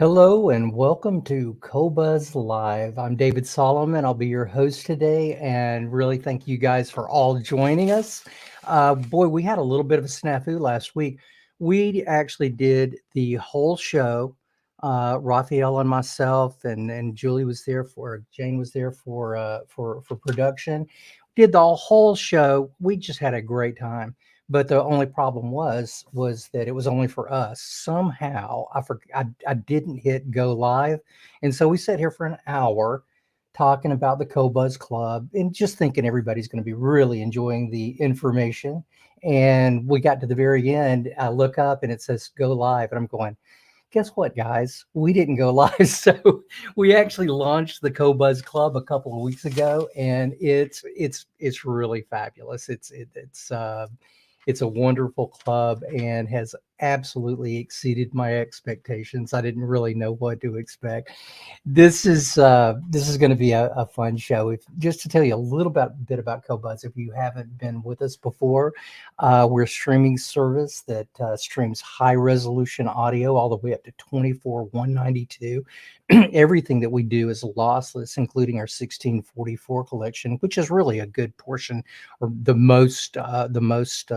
Hello and welcome to Qobuz Live. I'm David Solomon. I'll be your host today, and really thank you guys for all joining us. Boy, we had a little bit of a snafu last week. We actually did the whole show. Raphael and myself, and Julie was there for Jane was there for production. Did the whole show. We just had a great time. But the only problem was that it was only for us. Somehow I didn't hit go live, and so we sat here for an hour talking about the Qobuz Club and just thinking everybody's going to be really enjoying the information. And we got to the very end. I look up and it says go live, and I'm going, guess what, guys? We didn't go live. So we actually launched the Qobuz Club a couple of weeks ago, and it's really fabulous. It's a wonderful club and has absolutely exceeded my expectations. I didn't really know what to expect. This is going to be a fun show. Just to tell you a bit about Qobuz, if you haven't been with us before, we're a streaming service that streams high resolution audio all the way up to 24 192. Everything that we do is lossless, including our 1644 collection, which is really a good portion, or the most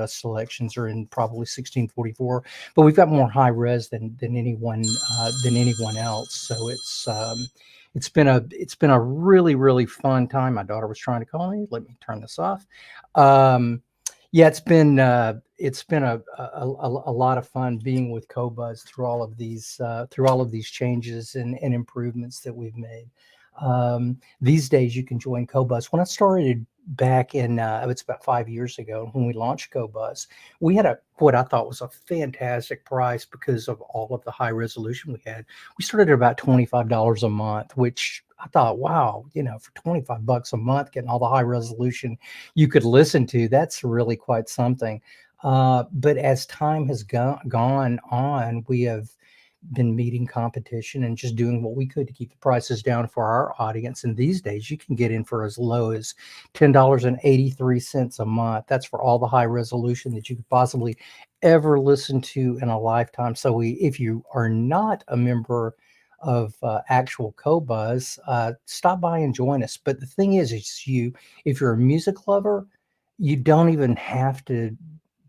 selections are in probably 1644. But we've got more high res than anyone else. So it's been a really fun time. My daughter was trying to call me. Let me turn this off. Um, yeah, it's been a lot of fun being with Qobuz through all of these changes and improvements that we've made. These days, you can join Qobuz. When I started back in, it's about 5 years ago when we launched Qobuz, we had what I thought was a fantastic price because of all of the high resolution we had. We started at about $25 a month, which I thought, wow, for $25 a month, getting all the high resolution you could listen to, that's really quite something. But as time has gone on, we have been meeting competition and just doing what we could to keep the prices down for our audience. And these days, you can get in for as low as $10.83 a month. That's for all the high resolution that you could possibly ever listen to in a lifetime. So if you are not a member of actual Qobuz, stop by and join us. But the thing is if you're a music lover, you don't even have to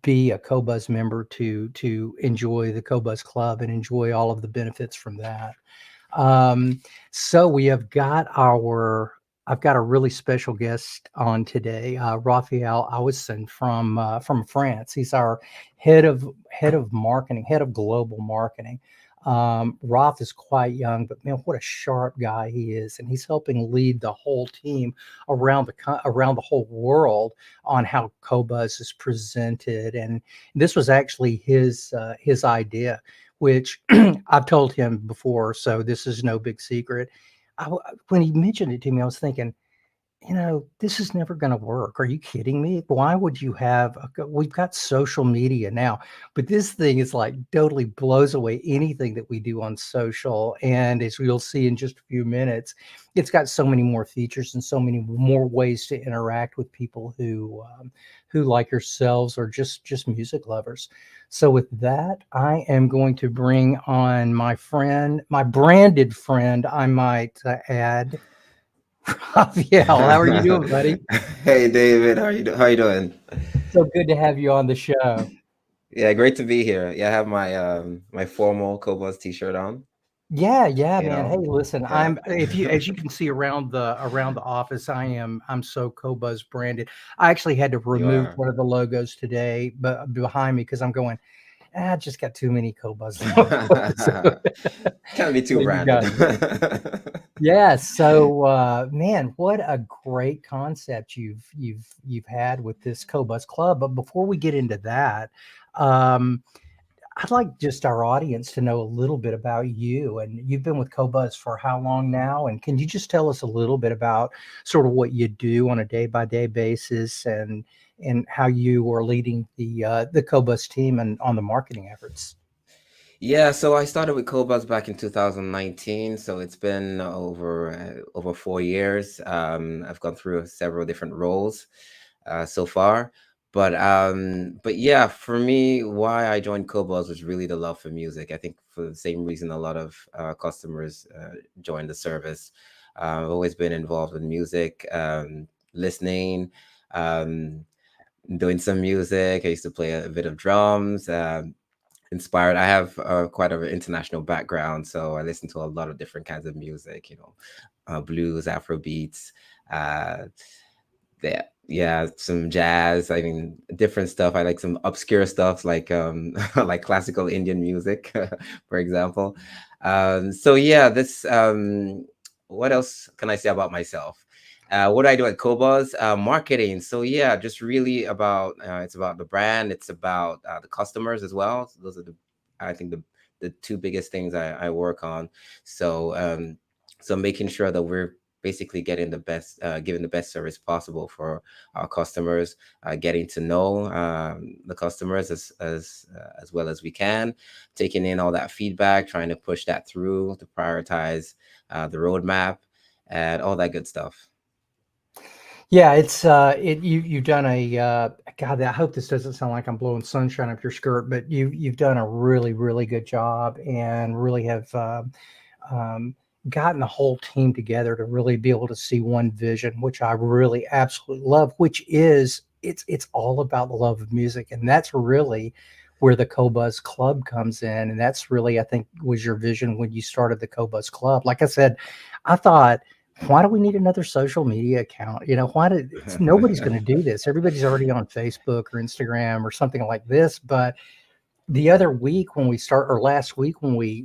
be a Qobuz member to enjoy the Qobuz Club and enjoy all of the benefits from that. So I've got a really special guest on today, Raphael Awóséyín from France. He's our head of marketing, head of global marketing. Roth is quite young, but man, what a sharp guy he is, and he's helping lead the whole team around the whole world on how Qobuz is presented. And this was actually his idea, which I've told him before, so this is no big secret. When he mentioned it to me, I was thinking, this is never going to work. Are you kidding me? Why would you we've got social media now, but this thing is like totally blows away anything that we do on social. And as we'll see in just a few minutes, it's got so many more features and so many more ways to interact with people who like yourselves or just music lovers. So with that, I am going to bring on my friend, my branded friend, I might add, Raphael. How are you doing, buddy? Hey David, how you doing? So good to have you on the show. Yeah, great to be here. Yeah, I have my formal Qobuz t-shirt on. Yeah, You man. Hey, know, listen, yeah. as you can see around the office, I'm so Qobuz branded. I actually had to You remove are. one of the logos today, but behind me because I'm going, I just got too many Qobuz logos. So, Can't be too so you branded. got it. Yeah. So, man, what a great concept you've had with this Qobuz Club. But before we get into that, um, I'd like just our audience to know a little bit about you. And you've been with Qobuz for how long now? And can you just tell us a little bit about sort of what you do on a day-by-day basis and how you are leading the Qobuz team and on the marketing efforts? Yeah, so I started with Qobuz back in 2019, so it's been over 4 years. I've gone through several different roles so far, But yeah, for me, why I joined Qobuz was really the love for music. I think for the same reason a lot of customers join the service. I've always been involved with music, listening, um, doing some music. I used to play a bit of drums. Inspired. I have quite an international background, so I listen to a lot of different kinds of music. Blues, Afro beats. Uh, yeah, some jazz. I mean, different stuff. I like some obscure stuff like like classical Indian music, for example. So yeah, this what else can I say about myself? What do I do at Cobuz? Marketing. So yeah, just really about it's about the brand. It's about the customers as well. So those are I think the two biggest things I work on. So so making sure that we're basically getting the best, giving the best service possible for our customers, getting to know the customers as well as we can, taking in all that feedback, trying to push that through to prioritize the roadmap and all that good stuff. Yeah, it's you've done a God. I hope this doesn't sound like I'm blowing sunshine up your skirt, but you've done a really good job and really have um, gotten the whole team together to really be able to see one vision, which I really absolutely love. Which is it's all about the love of music, and that's really where the Qobuz Club comes in, and that's really I think was your vision when you started the Qobuz Club. Like I said, I thought why do we need another social media account? Why did it's nobody's going to do this. Everybody's already on Facebook or Instagram or something like this. But the other week when we start, or last week when we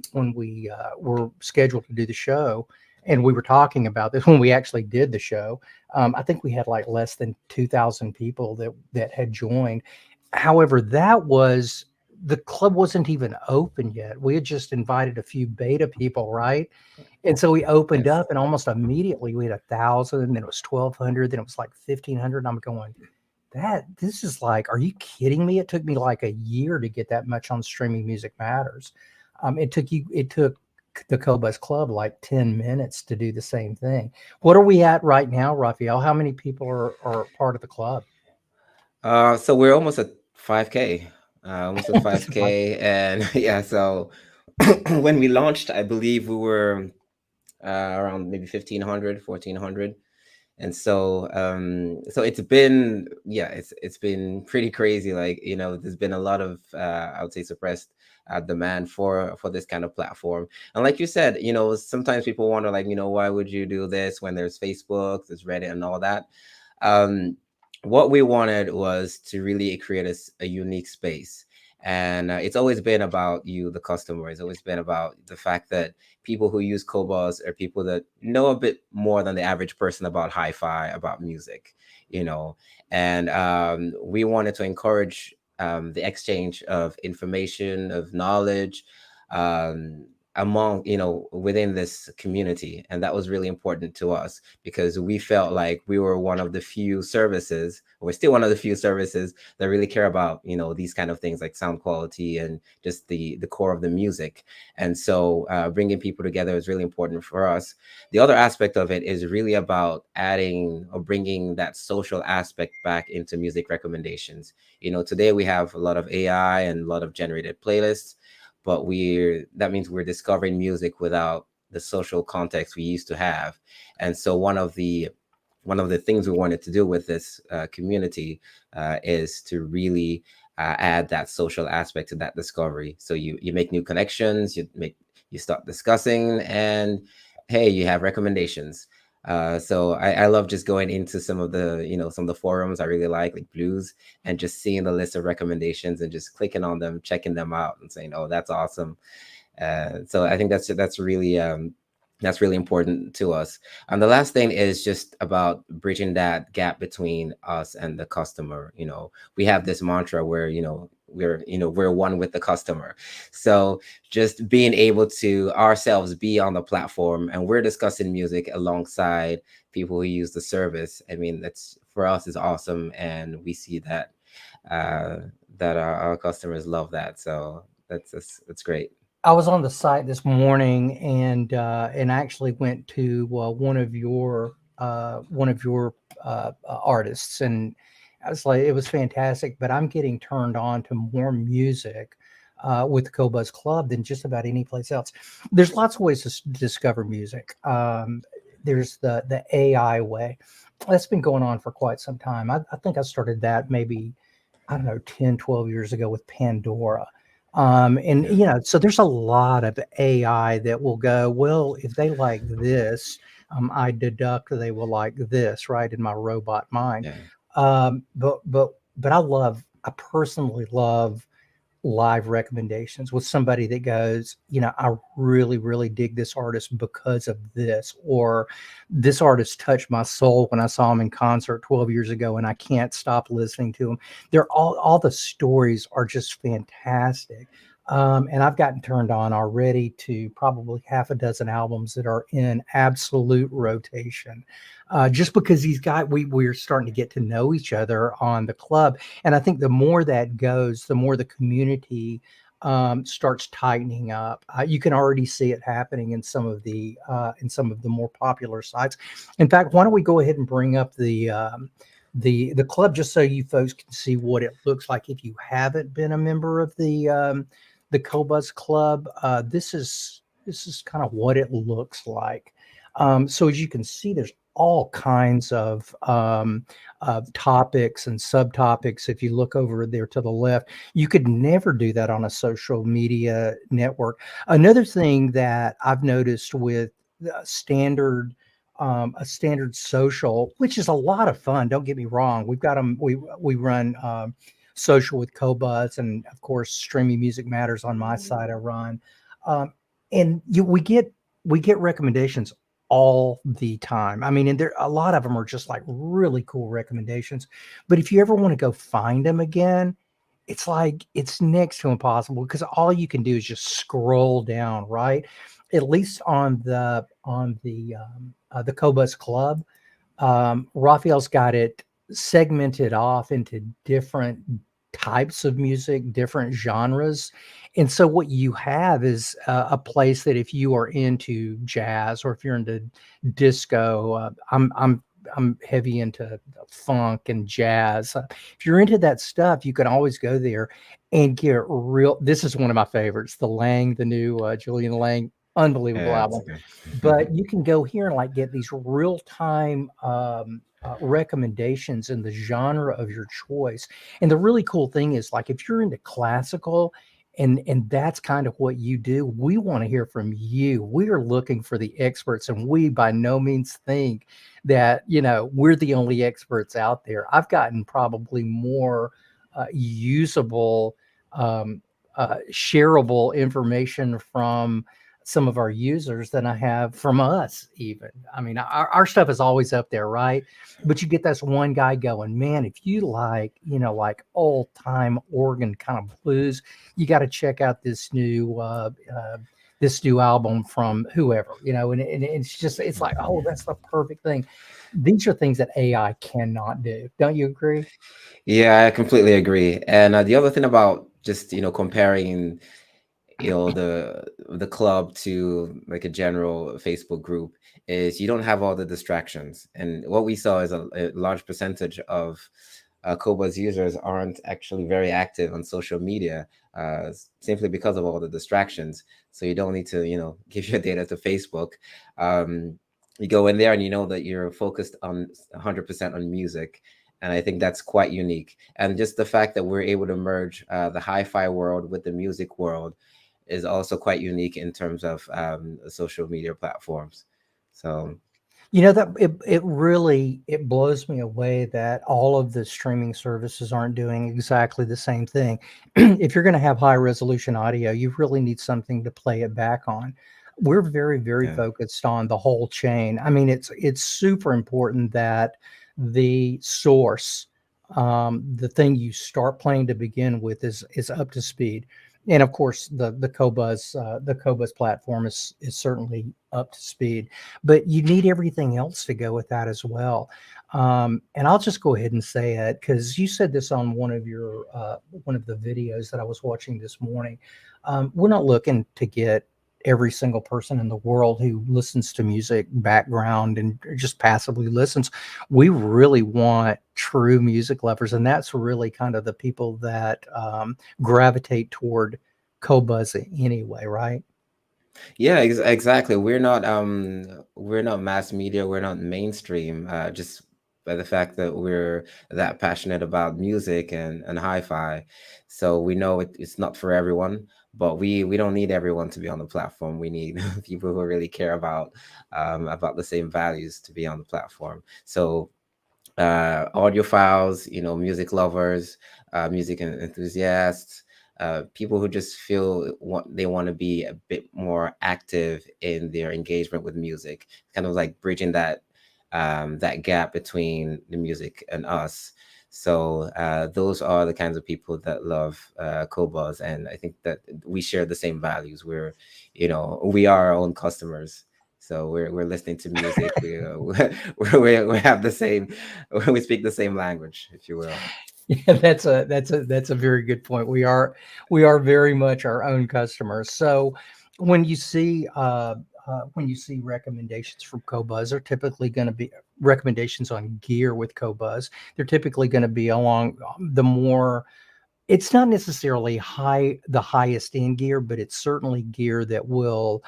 were scheduled to do the show, and we were talking about this when we actually did the show, I think we had like less than 2,000 people that had joined. However, that was the club wasn't even open yet. We had just invited a few beta people, right? And so we opened Yes. up, and almost immediately we had 1,000, then it was 1,200, then it was like 1,500. I'm going, this is like, are you kidding me? It took me like a year to get that much on Streaming Music Matters. It took the Qobuz Club like 10 minutes to do the same thing. What are we at right now, Raphael? How many people are part of the club? So we're almost at 5K, almost at It's like, 5K, and yeah. So when we launched, I believe we were around maybe 1,500, 1,400. And so it's been, yeah, it's been pretty crazy. Like, there's been a lot of I would say suppressed demand for this kind of platform. And like you said, sometimes people wonder, like, why would you do this when there's Facebook, there's Reddit and all that. um what we wanted was to really create a unique space. And it's always been about you, the customer. It's always been about the fact that people who use Cobalt are people that know a bit more than the average person about hi-fi, about music, you know. And we wanted to encourage the exchange of information, of knowledge, um, among, within this community. And that was really important to us because we felt like we were one of the few services, we're still one of the few services that really care about, these kind of things like sound quality and just the core of the music. And so bringing people together is really important for us. The other aspect of it is really about adding or bringing that social aspect back into music recommendations. Today we have a lot of AI and a lot of generated playlists, but that means we're discovering music without the social context we used to have. And so one of the things we wanted to do with this community is to really add that social aspect to that discovery. So you make new connections, you start discussing, and hey, you have recommendations. So I love just going into some of the forums I really like blues, and just seeing the list of recommendations and just clicking on them, checking them out, and saying, "Oh, that's awesome." So I think that's really important to us. And the last thing is just about bridging that gap between us and the customer. We have this mantra where we're one with the customer. So just being able to ourselves be on the platform and we're discussing music alongside people who use the service. I mean, that's for us is awesome, and we see that uh, that our customers love that. So that's great. I was on the site this morning and actually went to one of your artists, and I was like, it was fantastic, but I'm getting turned on to more music with the Qobuz Club than just about any place else. There's lots of ways to discover music. There's the AI way. That's been going on for quite some time. I think I started that maybe, I don't know, 10, 12 years ago with Pandora. And, Yeah. so there's a lot of AI that will go, well, if they like this, I deduct they will like this, right, in my robot mind. Yeah. But I personally love live recommendations with somebody that goes, I really, really dig this artist because of this, or this artist touched my soul when I saw him in concert 12 years ago and I can't stop listening to him. They're all the stories are just fantastic. And I've gotten turned on already to probably half a dozen albums that are in absolute rotation. Just because we're starting to get to know each other on the club. And I think the more that goes, the more the community starts tightening up. You can already see it happening in some of the more popular sites. In fact, why don't we go ahead and bring up the club just so you folks can see what it looks like if you haven't been a member of the Qobuz Club. This is kind of what it looks like. So as you can see, there's all kinds of topics and subtopics. If you look over there to the left, you could never do that on a social media network. Another thing that I've noticed with a standard social, which is a lot of fun. Don't get me wrong. We've got them. We run social with Qobuz, and of course, Streaming Music Matters on my side. I run, and we get recommendations all the time. I mean, and there a lot of them are just like really cool recommendations. But if you ever want to go find them again, it's like it's next to impossible because all you can do is just scroll down, right? At least on the Qobuz Club, Raphael's got it segmented off into different types of music, different genres. And so what you have is a place that if you are into jazz or if you're into disco, I'm heavy into funk and jazz. If you're into that stuff, you can always go there and get real. This is one of my favorites, the new Julian Lang, unbelievable Yeah, it's album. okay. But you can go here and like get these real time recommendations in the genre of your choice. And the really cool thing is, like, if you're into classical and that's kind of what you do, we want to hear from you. We are looking for the experts, and we by no means think that we're the only experts out there. I've gotten probably more usable, shareable information from some of our users than I have from us, even. I mean, our stuff is always up there, right? But you get this one guy going, man, if you like old time organ kind of blues, you got to check out this new album from whoever, and it's like, oh, that's the perfect thing. These are things that AI cannot do. Don't you agree? Yeah, I completely agree. And the other thing about just comparing the club to like a general Facebook group is you don't have all the distractions. And what we saw is a large percentage of Qobuz users aren't actually very active on social media, simply because of all the distractions. So you don't need to give your data to Facebook. You go in there and you know that you're focused on 100% on music. And I think that's quite unique. And just the fact that we're able to merge the hi-fi world with the music world is also quite unique in terms of social media platforms. So That it blows me away that all of the streaming services aren't doing exactly the same thing. If you're going to have high resolution audio, you really need something to play it back on. We're very, very yeah, focused on the whole chain. I mean, it's super important that the source, the thing you start playing to begin with, is up to speed. And of course, the Qobuz platform is certainly up to speed, but you need everything else to go with that as well. And I'll just go ahead and say it because you said this on one of the videos that I was watching this morning. We're not looking to get every single person in the world who listens to music background and just passively listens. We really want true music lovers, and that's really kind of the people that gravitate toward Qobuz anyway, right? Yeah, exactly. We're not mass media, we're not mainstream, just by the fact that we're that passionate about music and hi-fi. So we know it's not for everyone, but we don't need everyone to be on the platform. We need people who really care about the same values to be on the platform. So audiophiles, music lovers, music enthusiasts, people who just feel they want to be a bit more active in their engagement with music, kind of like bridging that gap between the music and us. So those are the kinds of people that love Qobuz, and I think that we share the same values. We are our own customers. So we're listening to music. We have the same, we speak the same language, if you will. Yeah, that's a very good point. We are very much our own customers. So when you see recommendations from Qobuz, they're typically going to be recommendations on gear with Qobuz. They're typically going to be along the more. It's not necessarily the highest end gear, but it's certainly gear that will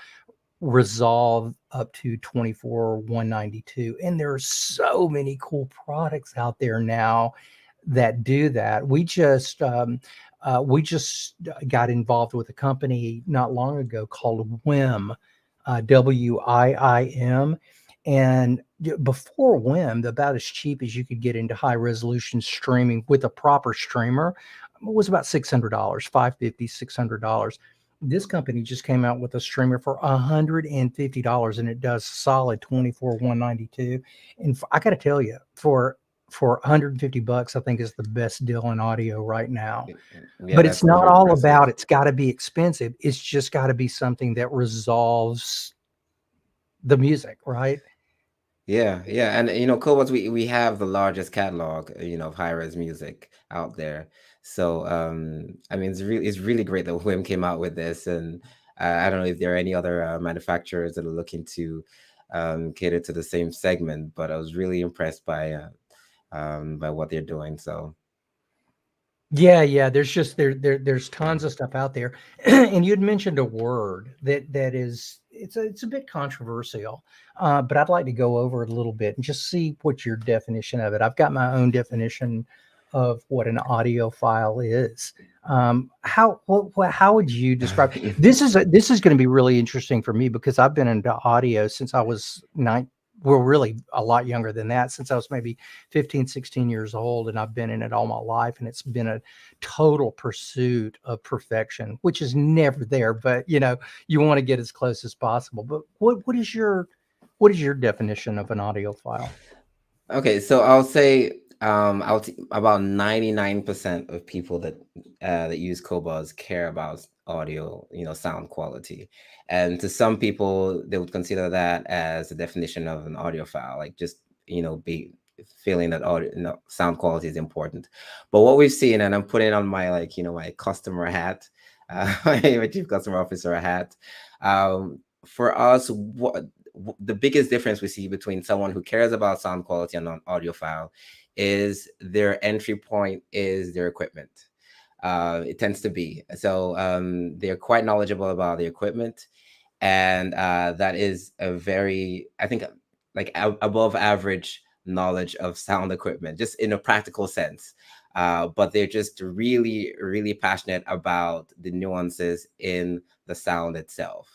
resolve up to 24 192, and there are so many cool products out there now that do that. We just got involved with a company not long ago called WIM, WIIM. And before WIM, about as cheap as you could get into high resolution streaming with a proper streamer was about $600, 550, $600. This company just came out with a streamer for $150, and it does solid 24 192. And I got to tell you, for 150 bucks, I think is the best deal in audio right now. Yeah, But it's that's not super all impressive. about it's got to be expensive. It's just got to be something that resolves the music, right? Yeah, yeah, and Qobuz, we have the largest catalog, of high res music out there. So I mean, it's really great that Whim came out with this, and I don't know if there are any other manufacturers that are looking to cater to the same segment, but I was really impressed by what they're doing. So Yeah. There's tons of stuff out there, and you'd mentioned a word that is it's a bit controversial, but I'd like to go over it a little bit and just see what your definition of it. I've got my own definition of what an audiophile is. How would you describe this is going to be really interesting for me because I've been into audio since I was nine. Well, really a lot younger than that, since I was maybe 15, 16 years old, and I've been in it all my life, and it's been a total pursuit of perfection, which is never there, but you want to get as close as possible. But what is your definition of an audiophile? Okay, so I'll say about 99% of people that use Qobuz care about audio, sound quality. And to some people, they would consider that as the definition of an audiophile, like just, be feeling that audio, sound quality is important. But what we've seen, and I'm putting on my like, my customer hat, my chief customer officer hat, for us, the biggest difference we see between someone who cares about sound quality and an audiophile is their entry point is their equipment. It tends to be so they're quite knowledgeable about the equipment, and that is a very, I think, like above average knowledge of sound equipment, just in a practical sense. But they're just really, really passionate about the nuances in the sound itself,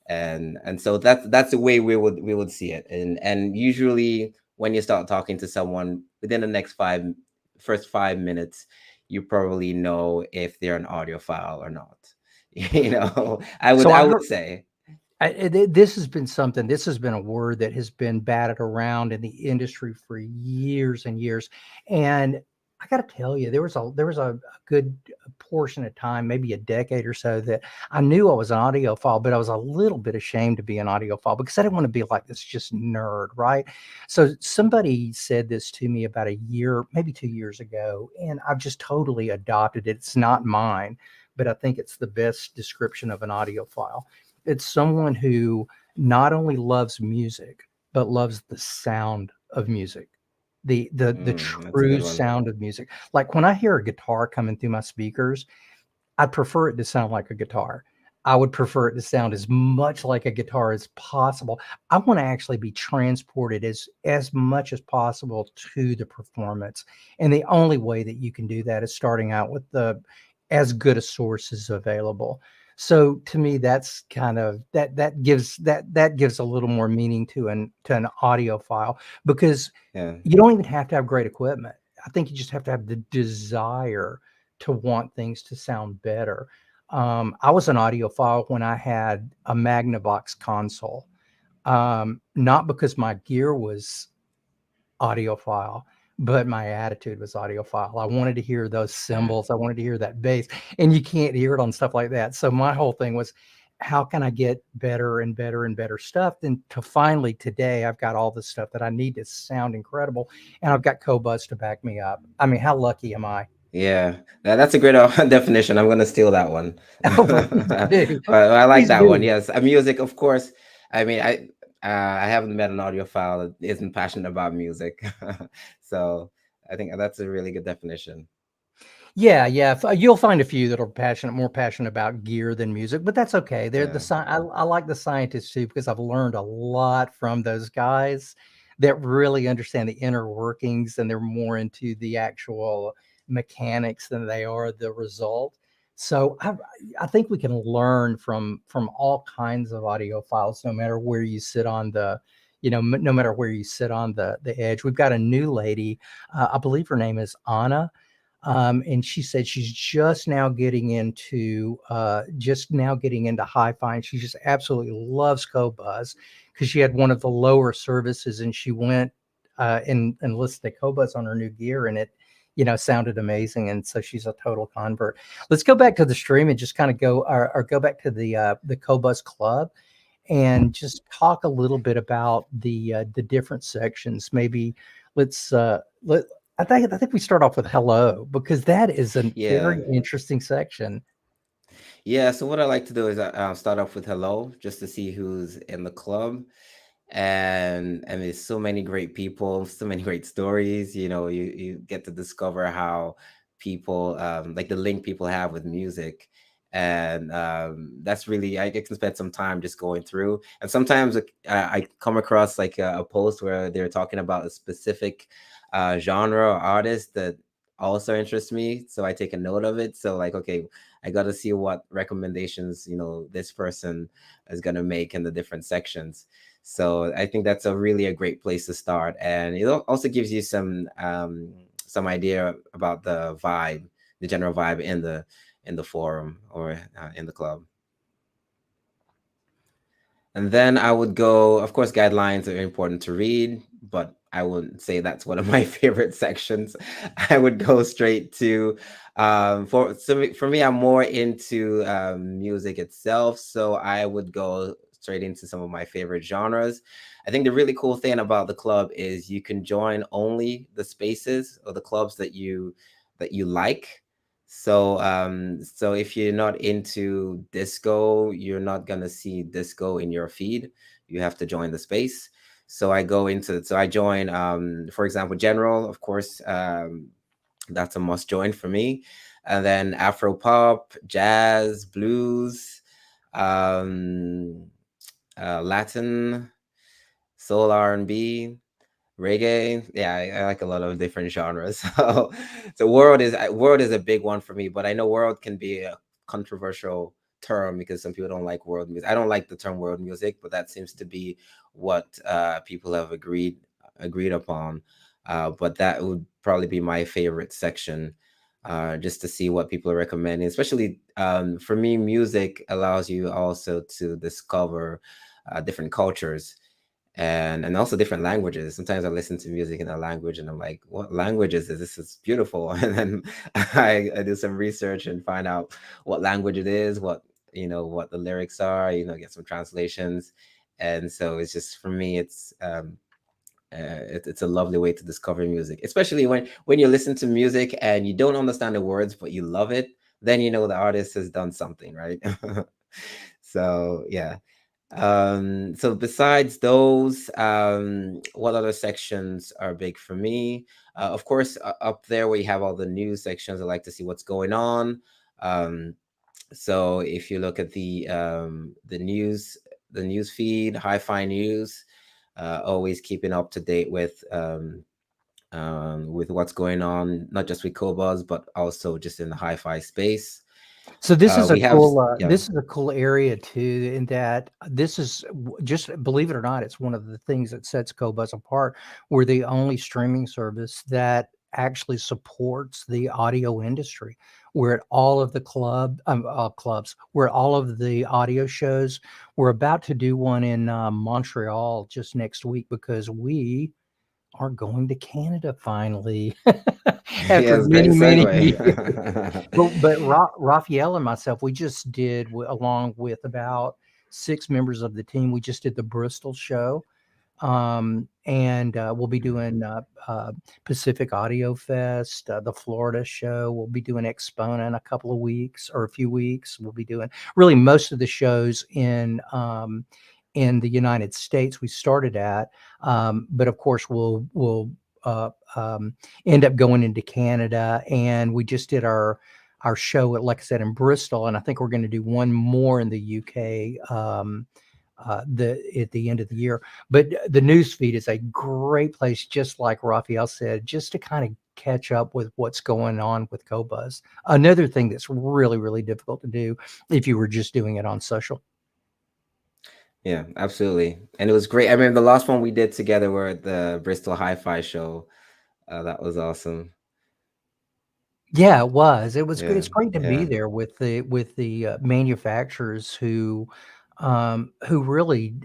and so that's the way we would see it. And usually when you start talking to someone within the first 5 minutes, you probably know if they're an audiophile or not. i would So i I would heard say. this has been something. This has been a word that has been batted around in the industry for years and years. And I got to tell you, there was a good portion of time, maybe a decade or so, that I knew I was an audiophile, but I was a little bit ashamed to be an audiophile because I didn't want to be like this just nerd, right? So somebody said this to me about a year, maybe 2 years ago, and I've just totally adopted it. It's not mine, but I think it's the best description of an audiophile. It's someone who not only loves music, but loves the sound of music, the That's a true good one. sound of music. Like when I hear a guitar coming through my speakers, I prefer it to sound like a guitar. I would prefer it to sound as much like a guitar as possible. I want to actually be transported as much as possible to the performance. And the only way that you can do that is starting out with the as good a source as available. So to me, that's kind of that gives a little more meaning to an audio file, because Yeah. you don't even have to have great equipment. I think you just have to have the desire to want things to sound better. I was an audiophile when I had a Magnavox console, not because my gear was audiophile, but my attitude was audiophile. I wanted to hear those Yeah. cymbals. I wanted to hear that bass, and you can't hear it on stuff like that. So my whole thing was, how can I get better and better and better stuff? Then to finally today, I've got all the stuff that I need to sound incredible, and I've got Qobuz to back me up. I mean, how lucky am I? Yeah, that's a great definition. I'm gonna steal that one. Oh, please do. I like Please that one. do. Yes, music, of course. I mean, I haven't met an audiophile that isn't passionate about music, so I think that's a really good definition. Yeah, yeah. You'll find a few that are more passionate about gear than music, but that's okay. They're the Yeah, sci I like the scientists too, because I've learned a lot from those guys that really understand the inner workings, and they're more into the actual mechanics than they are the result. So I think we can learn from all kinds of audiophiles, no matter where you sit on no matter where you sit on the edge. We've got a new lady, I believe her name is Anna, and she said she's just now getting into hi-fi, and she just absolutely loves Qobuz because she had one of the lower services, and she went and listened to Qobuz on her new gear, and it sounded amazing, and so she's a total convert. Let's go back to the stream and just kind of go back to the Qobuz Club, and just talk a little bit about the different sections. Maybe let's let I think we start off with hello, because that is a yeah, very interesting section. yeah. So what I like to do is start off with hello, just to see who's in the club, and there's so many great people, so many great stories. You get to discover how people, like the link people have with music, and that's really, I get to spend some time just going through. And sometimes I come across like a post where they're talking about a specific genre or artist that also interests me, so I take a note of it. So like, okay, I got to see what recommendations this person is going to make in the different sections. So I think that's a great place to start, and it also gives you some idea about the vibe, the general vibe in the forum, or in the club. And then I would go, of course, guidelines are important to read, but I wouldn't say that's one of my favorite sections. I would go straight to, for me, I'm more into music itself. So I would go straight into some of my favorite genres. I think the really cool thing about the club is you can join only the spaces or the clubs that you like. So if you're not into disco, you're not gonna see disco in your feed. You have to join the space. So I join, for example, general, of course, that's a must join for me. And then Afro pop, jazz, blues, um, Latin, soul R&B, reggae. Yeah, I like a lot of different genres. So world is a big one for me, but I know world can be a controversial term because some people don't like world music. I don't like the term world music, but that seems to be what people have agreed upon. But that would probably be my favorite section, just to see what people are recommending. Especially, for me, music allows you also to discover different cultures, and also different languages. Sometimes I listen to music in a language and I'm like, what language is this? This is beautiful. And then I do some research and find out what language it is, what the lyrics are, get some translations. And so it's just, for me, it's a lovely way to discover music, especially when you listen to music and you don't understand the words but you love it. Then the artist has done something right. So yeah. So besides those, what other sections are big for me? Of course, up there where you have all the news sections, I like to see what's going on. Um, so if you look at the news feed, hi-fi news, always keeping up to date with what's going on, not just with Qobuz, but also just in the hi-fi space. So this is a We have, cool, yeah, this is a cool area too, in that this is just believe it or not, it's one of the things that sets Qobuz apart. We're the only streaming service that actually supports the audio industry. We're at all of the clubs. We're at all of the audio shows. We're about to do one in Montreal just next week because we are going to Canada finally yeah, after it's a great many years. segue. But Raphael and myself, we just did, along with about 6 members of the team, we just did the Bristol show. And we'll be doing Pacific Audio Fest, the Florida show. We'll be doing Expona in a couple of weeks or a few weeks. We'll be doing really most of the shows in the United States we started at. But of course, we'll uh, um, end up going into Canada, and we just did our show at, like I said, in Bristol, and I think we're going to do one more in the UK. The at the end of the year. But the news feed is a great place, just like Raphael said, just to kind of catch up with what's going on with Qobuz. Another thing that's really, really difficult to do if you were just doing it on social. Yeah, absolutely. And it was great. I remember the last one we did together were at the Bristol Hi-Fi show. That was awesome. Yeah, it was. It was great. Yeah, It's great to be yeah, there with the manufacturers who really,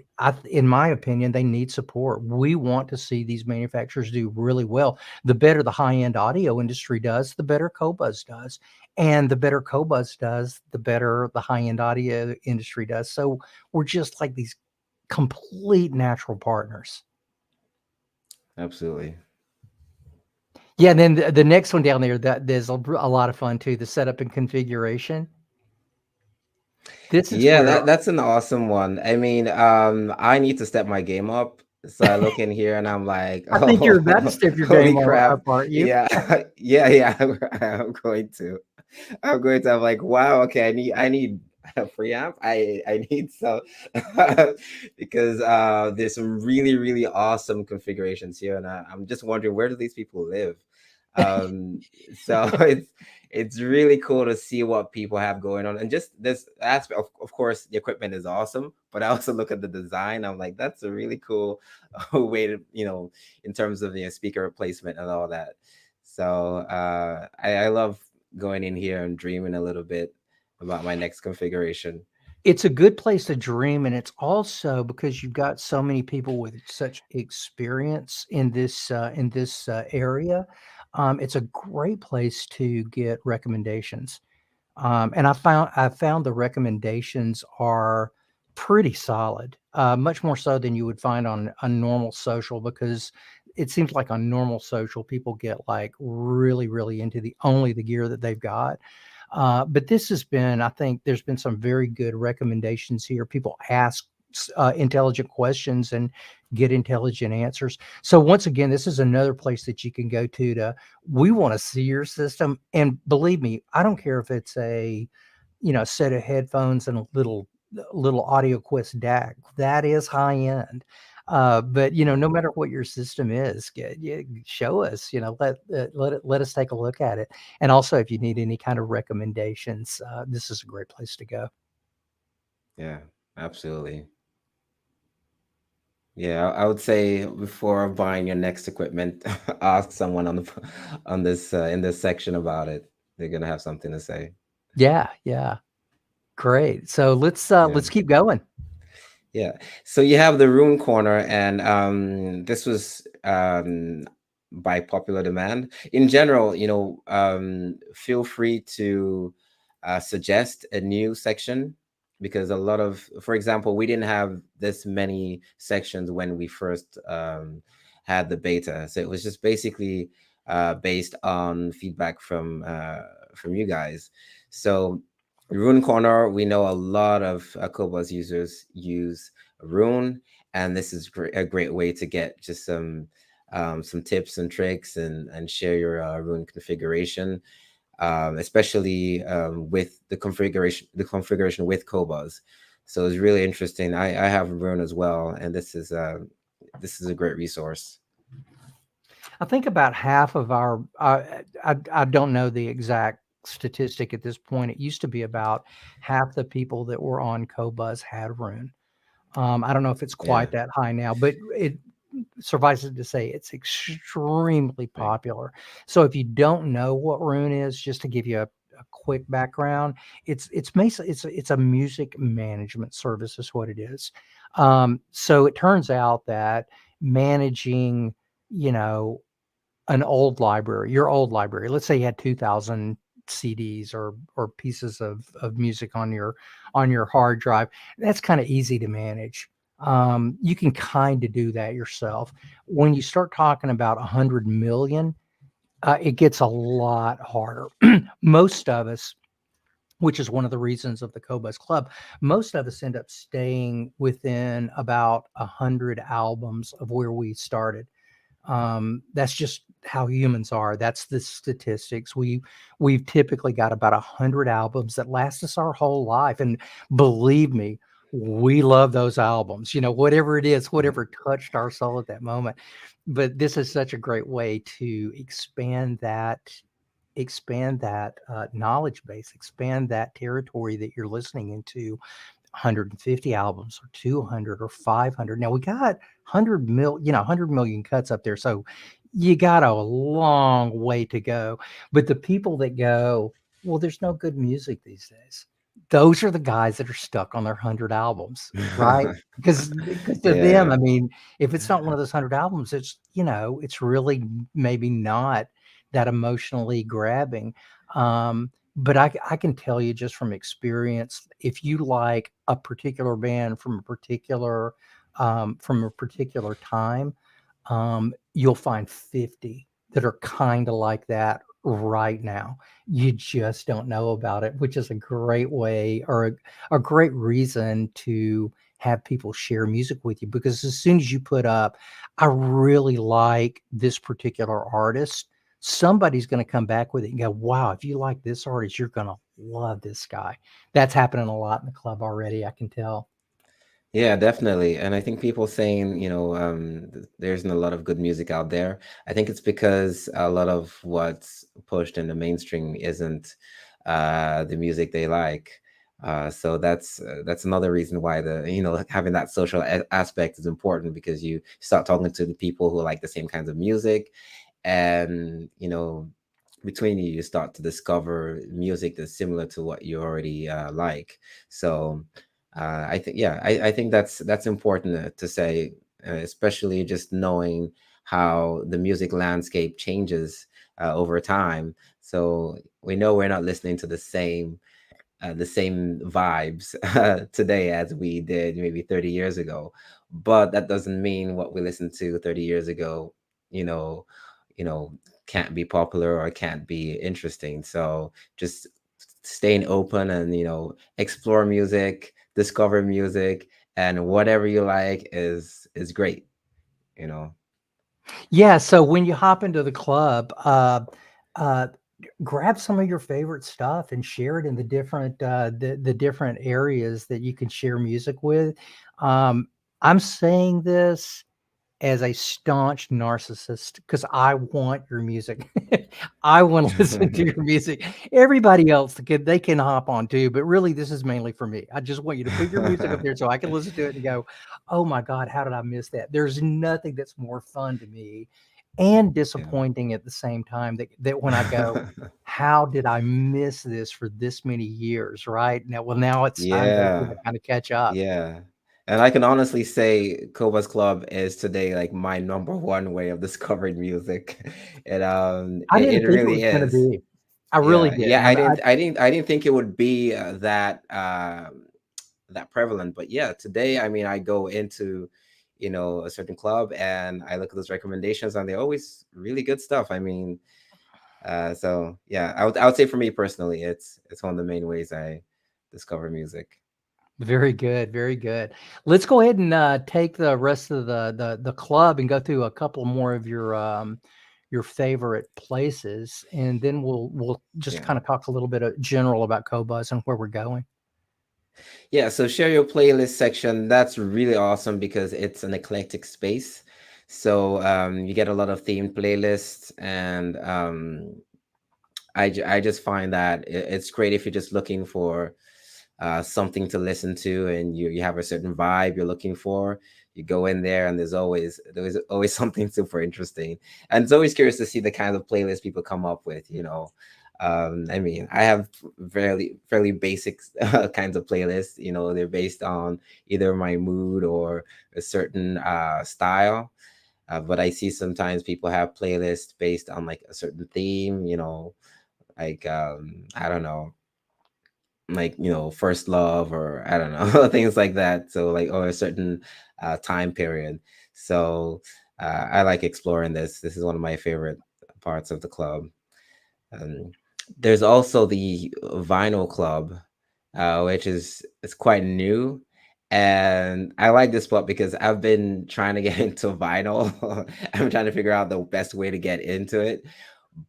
in my opinion, they need support. We want to see these manufacturers do really well. The better the high-end audio industry does, the better Qobuz does, and the better Qobuz does, the better the high-end audio industry does. So we're just like these complete natural partners. absolutely. Yeah, and then the next one down there, that there's a lot of fun too. The setup and configuration. This is Yeah, where that's an awesome one. I mean, I need to step my game up. So I look in here and I'm like, I think you're about to oh, step your holy game crap. up, aren't you? Yeah, yeah, yeah. I'm going to. I'm going to. I'm like, wow, okay, I need a preamp. I need some because there's some really, really awesome configurations here. And I'm just wondering, where do these people live? So it's really cool to see what people have going on, and just this aspect of course the equipment is awesome, but I also look at the design. I'm like, that's a really cool way to, in terms of the speaker replacement and all that. So I love going in here and dreaming a little bit about my next configuration. It's a good place to dream, and it's also because you've got so many people with such experience in this area. It's a great place to get recommendations. And I found the recommendations are pretty solid, much more so than you would find on a normal social, because it seems like on normal social people get like really, really into the only the gear that they've got. But this has been, I think there's been some very good recommendations here. People ask intelligent questions and get intelligent answers. So once again, this is another place that you can go to we want to see your system. And believe me, I don't care if it's a, set of headphones and a little audio quest DAC. That is high end. But no matter what your system is, show us, let us take a look at it. And also, if you need any kind of recommendations, this is a great place to go. Yeah, absolutely. Yeah, I would say before buying your next equipment, ask someone on on this in this section about it. They're gonna have something to say. Yeah, yeah, great. So Yeah. let's keep going. Yeah. So you have the room corner, and this was by popular demand. In general, feel free to suggest a new section, because a lot of, for example, we didn't have this many sections when we first had the beta. So it was just basically based on feedback from you guys. So Rune Corner, we know a lot of Qobuz users use Rune, and this is a great way to get just some tips and tricks and share your Rune configuration, especially with the configuration with Qobuz. So it's really interesting. I have Rune as well, and this is a great resource. I think about half of our, I don't know the exact statistic at this point. It used to be about half the people that were on Qobuz had Rune. I don't know if it's Yeah, quite that high now, but it suffices to say it's extremely right. popular. So if you don't know what Rune is, just to give you a quick background, it's basically it's a music management service is what it is. So it turns out that managing, you know, an old library, your old library. Let's say you had 2,000 CDs or pieces of music on your hard drive. That's kind of easy to manage. You can kind of do that yourself. When you start talking about 100 million, it gets a lot harder. Most of us, which is one of the reasons of the Qobuz Club, most of us end up staying within about 100 albums of where we started. That's just how humans are. That's the statistics. We've typically got about 100 albums that last us our whole life, and believe me, we love those albums. You know, whatever it is, whatever touched our soul at that moment. But this is such a great way to expand that knowledge base, expand that territory that you're listening into. 150 albums or 200 or 500. Now we got 100 million cuts up there. So you got a long way to go. But the people that go, well, there's no good music these days. Those are the guys that are stuck on their 100 albums, right? Because to them, Yeah. I mean, if it's not one of those 100 albums, it's, you know, it's really maybe not that emotionally grabbing. But I can tell you just from experience, if you like a particular band from a particular time, you'll find 50 that are kind of like that right now. You just don't know about it, which is a great way or a great reason to have people share music with you, because as soon as you put up, I really like this particular artist, somebody's going to come back with it and go, wow, if you like this artist, you're going to love this guy. That's happening a lot in the club already, I can tell. Yeah, definitely. And I think people saying, there isn't a lot of good music out there. I think it's because a lot of what's pushed in the mainstream isn't the music they like. So that's another reason why having that social aspect is important, because you start talking to the people who like the same kinds of music, and between you start to discover music that's similar to what you already like. So I think, yeah, I think that's important to say, especially just knowing how the music landscape changes over time. So we know we're not listening to the same vibes today as we did maybe 30 years ago, but that doesn't mean what we listened to 30 years ago, you know, you know, can't be popular or can't be interesting. So just staying open and explore music, discover music, and whatever you like is great. You know. Yeah, so when you hop into the club, uh, grab some of your favorite stuff and share it in the different areas that you can share music with. I'm saying this as a staunch narcissist because I want your music. I want to listen to your music. Everybody else they can hop on too, but really this is mainly for me. I just want you to put your music up there so I can listen to it and go, "Oh my God, how did I miss that?" There's nothing that's more fun to me and Yeah. disappointing at the same time that when I go, "How did I miss this for this many years?" Right? Now it's time to, you know, Yeah. kind of catch up. Yeah. And I can honestly say Kova's Club is today like my number one way of discovering music. And I it, didn't it think it really was going to is. be. I really Yeah. didn't. Yeah, I didn't think it would be that prevalent. But yeah, today, I mean, I go into a certain club and I look at those recommendations, and they're always really good stuff. I mean, so yeah, I would say for me personally, it's one of the main ways I discover music. Very good, very good. Let's go ahead and take the rest of the club and go through a couple more of your favorite places, and then we'll just Yeah. kind of talk a little bit of general about Qobuz and where we're going. Yeah, so share your playlist section. That's really awesome because it's an eclectic space. So you get a lot of themed playlists, and I just find that it's great if you're just looking for something to listen to, and you have a certain vibe you're looking for. You go in there, and there's always something super interesting, and it's always curious to see the kind of playlists people come up with. I mean, I have fairly basic kinds of playlists. They're based on either my mood or a certain style. But I see sometimes people have playlists based on like a certain theme. Like I don't know, like first love, or I don't know, things like that. So like, or a certain time period. So I like exploring this is one of my favorite parts of the club. um, there's also the vinyl club, which is it's quite new, and I like this spot because I've been trying to get into vinyl. I'm trying to figure out the best way to get into it,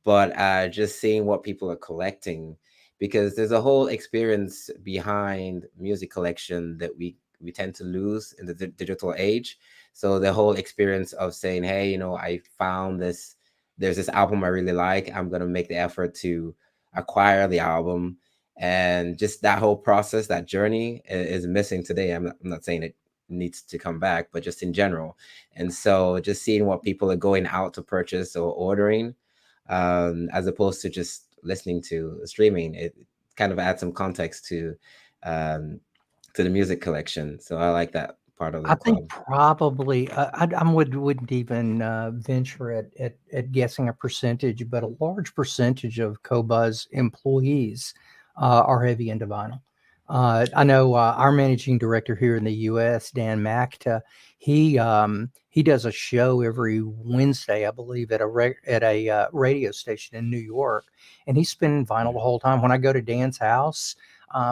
but just seeing what people are collecting, because there's a whole experience behind music collection that we tend to lose in the digital age. So the whole experience of saying, hey, I found this, there's this album I really like, I'm going to make the effort to acquire the album, and just that whole process, that journey is missing today. I'm not saying it needs to come back, but just in general. And so just seeing what people are going out to purchase or ordering, as opposed to just listening to streaming. It kind of adds some context um, to the music collection. So I like that part of the I think club. probably wouldn't even venture at guessing a percentage, but a large percentage of Qobuz employees are heavy into vinyl. I know our managing director here in the U.S., Dan Macta, he does a show every Wednesday, I believe, at a radio station in New York, and he's spinning vinyl the whole time. When I go to Dan's house,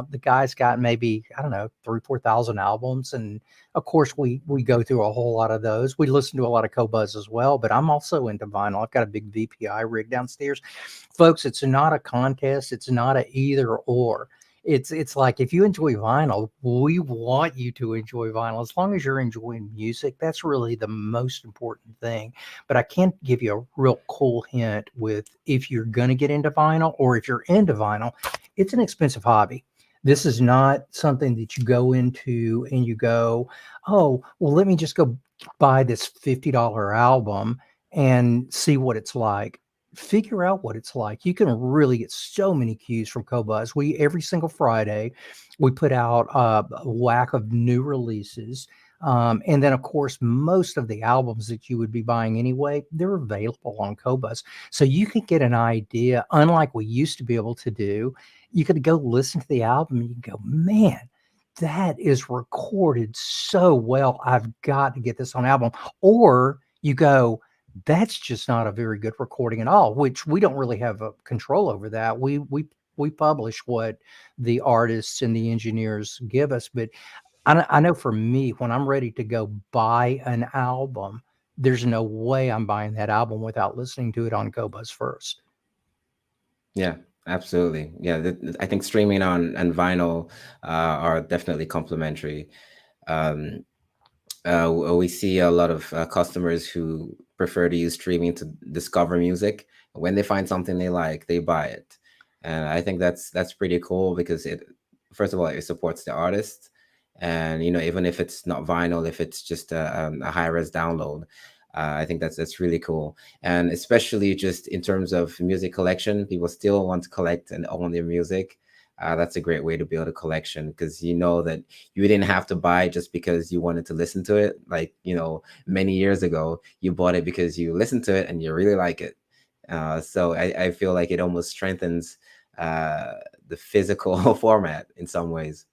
the guy's got maybe, I don't know, 3,000 4,000 albums, and of course, we go through a whole lot of those. We listen to a lot of Qobuz as well, but I'm also into vinyl. I've got a big VPI rig downstairs. Folks, it's not a contest. It's not a either or. It's like, if you enjoy vinyl, we want you to enjoy vinyl. As long as you're enjoying music, that's really the most important thing. But I can't give you a real cool hint with if you're going to get into vinyl, or if you're into vinyl, it's an expensive hobby. This is not something that you go into and you go, oh, well, let me just go buy this $50 album and see what it's like. Figure out what it's like. You can really get so many cues from Qobuz. We every single Friday we put out a whack of new releases. And then, of course, most of the albums that you would be buying anyway, they're available on Qobuz. So you can get an idea, unlike we used to be able to do. You could go listen to the album and you can go, man, that is recorded so well. I've got to get this on album. Or you go, that's just not a very good recording at all, which we don't really have a control over that. We publish what the artists and the engineers give us. But I know for me, when I'm ready to go buy an album, there's no way I'm buying that album without listening to it on Qobuz first. Yeah, absolutely. Yeah, I think streaming on and vinyl are definitely complementary. Um, we see a lot of customers who prefer to use streaming to discover music. When they find something they like, they buy it, and I think that's pretty cool because it, first of all, it supports the artist, and even if it's not vinyl, if it's just a high res download, I think that's really cool. And especially just in terms of music collection, people still want to collect and own their music. That's a great way to build a collection, because you know that you didn't have to buy it just because you wanted to listen to it. Like, many years ago, you bought it because you listened to it and you really like it. So I feel like it almost strengthens uh, the physical format in some ways.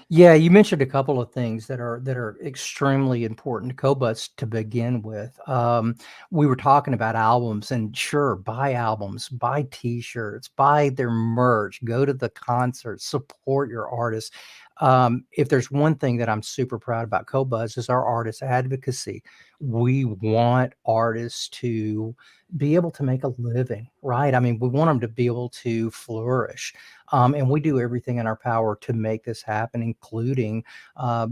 Yeah, you mentioned a couple of things that are extremely important to Qobuz to begin with. We were talking about albums, and sure, buy albums, buy T-shirts, buy their merch, go to the concerts, support your artists. If there's one thing that I'm super proud about Qobuz is our artist advocacy. We want artists to be able to make a living, right? I mean, we want them to be able to flourish. And we do everything in our power to make this happen, including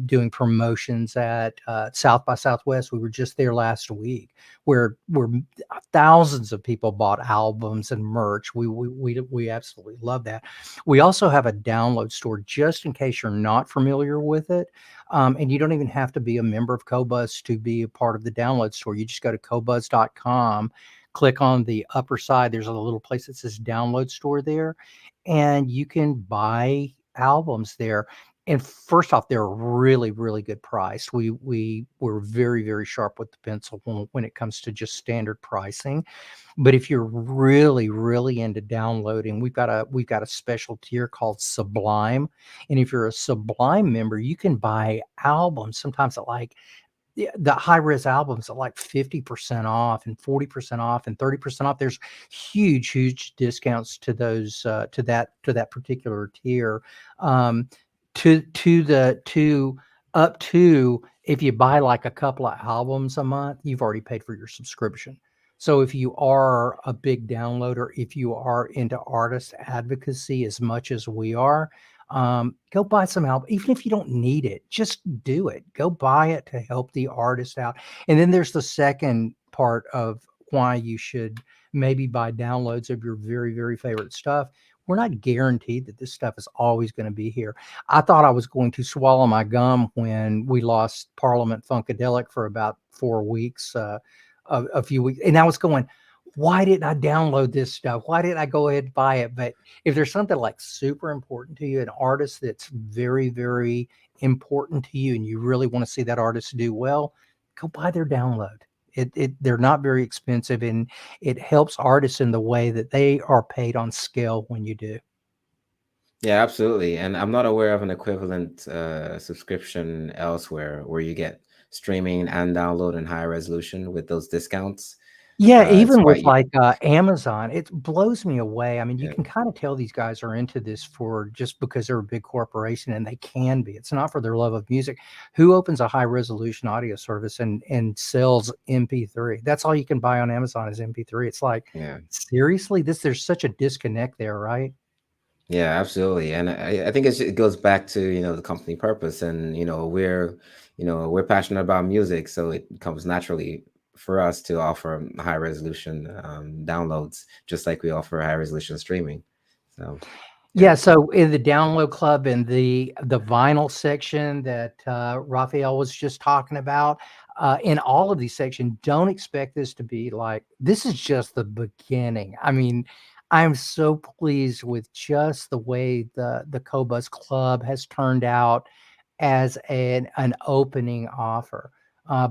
doing promotions at South by Southwest. We were just there last week, where thousands of people bought albums and merch. We absolutely love that. We also have a download store, just in case you're not familiar with it. And you don't even have to be a member of Qobuz to be a part of the download store. You just go to qobuz.com, click on the upper side. There's a little place that says download store there, and you can buy albums there. And first off, they're really, really good priced. We were very, very sharp with the pencil when it comes to just standard pricing. But if you're really, really into downloading, we've got a special tier called Sublime. And if you're a Sublime member, you can buy albums sometimes at like the high res albums at like 50% off and 40% off and 30% off. There's huge, huge discounts to those to that particular tier. Um, to up to, if you buy like a couple of albums a month, you've already paid for your subscription. So if you are a big downloader, if you are into artist advocacy as much as we are, go buy some help. Even if you don't need it, just do it. Go buy it to help the artist out. And then there's the second part of why you should maybe buy downloads of your very, very favorite stuff. We're not guaranteed that this stuff is always going to be here. I thought I was going to swallow my gum when we lost Parliament Funkadelic for about 4 weeks, a few weeks. And I was going, why didn't I download this stuff? Why didn't I go ahead and buy it? But if there's something like super important to you, an artist that's very, very important to you, and you really want to see that artist do well, go buy their download. They're not very expensive, and it helps artists in the way that they are paid on scale when you do. Yeah, absolutely. And I'm not aware of an equivalent subscription elsewhere where you get streaming and download in high resolution with those discounts. Yeah, It's even with quite, like Amazon, it blows me away. I mean, you yeah, can kind of tell these guys are into this for just because they're a big corporation, and they can be. It's not for their love of music. Who opens a high resolution audio service and sells MP3? That's all you can buy on Amazon is MP3. It's like, yeah. seriously, there's such a disconnect there, right? Yeah, absolutely. And I think it goes back to, the company purpose. And, we're passionate about music. So it comes naturally for us to offer high resolution downloads, just like we offer high resolution streaming. So, yeah. Yeah, so in the download club, in the vinyl section that Raphael was just talking about, in all of these sections, don't expect this to be like, this is just the beginning. I mean, I'm so pleased with just the way the Qobuz Club has turned out as an opening offer,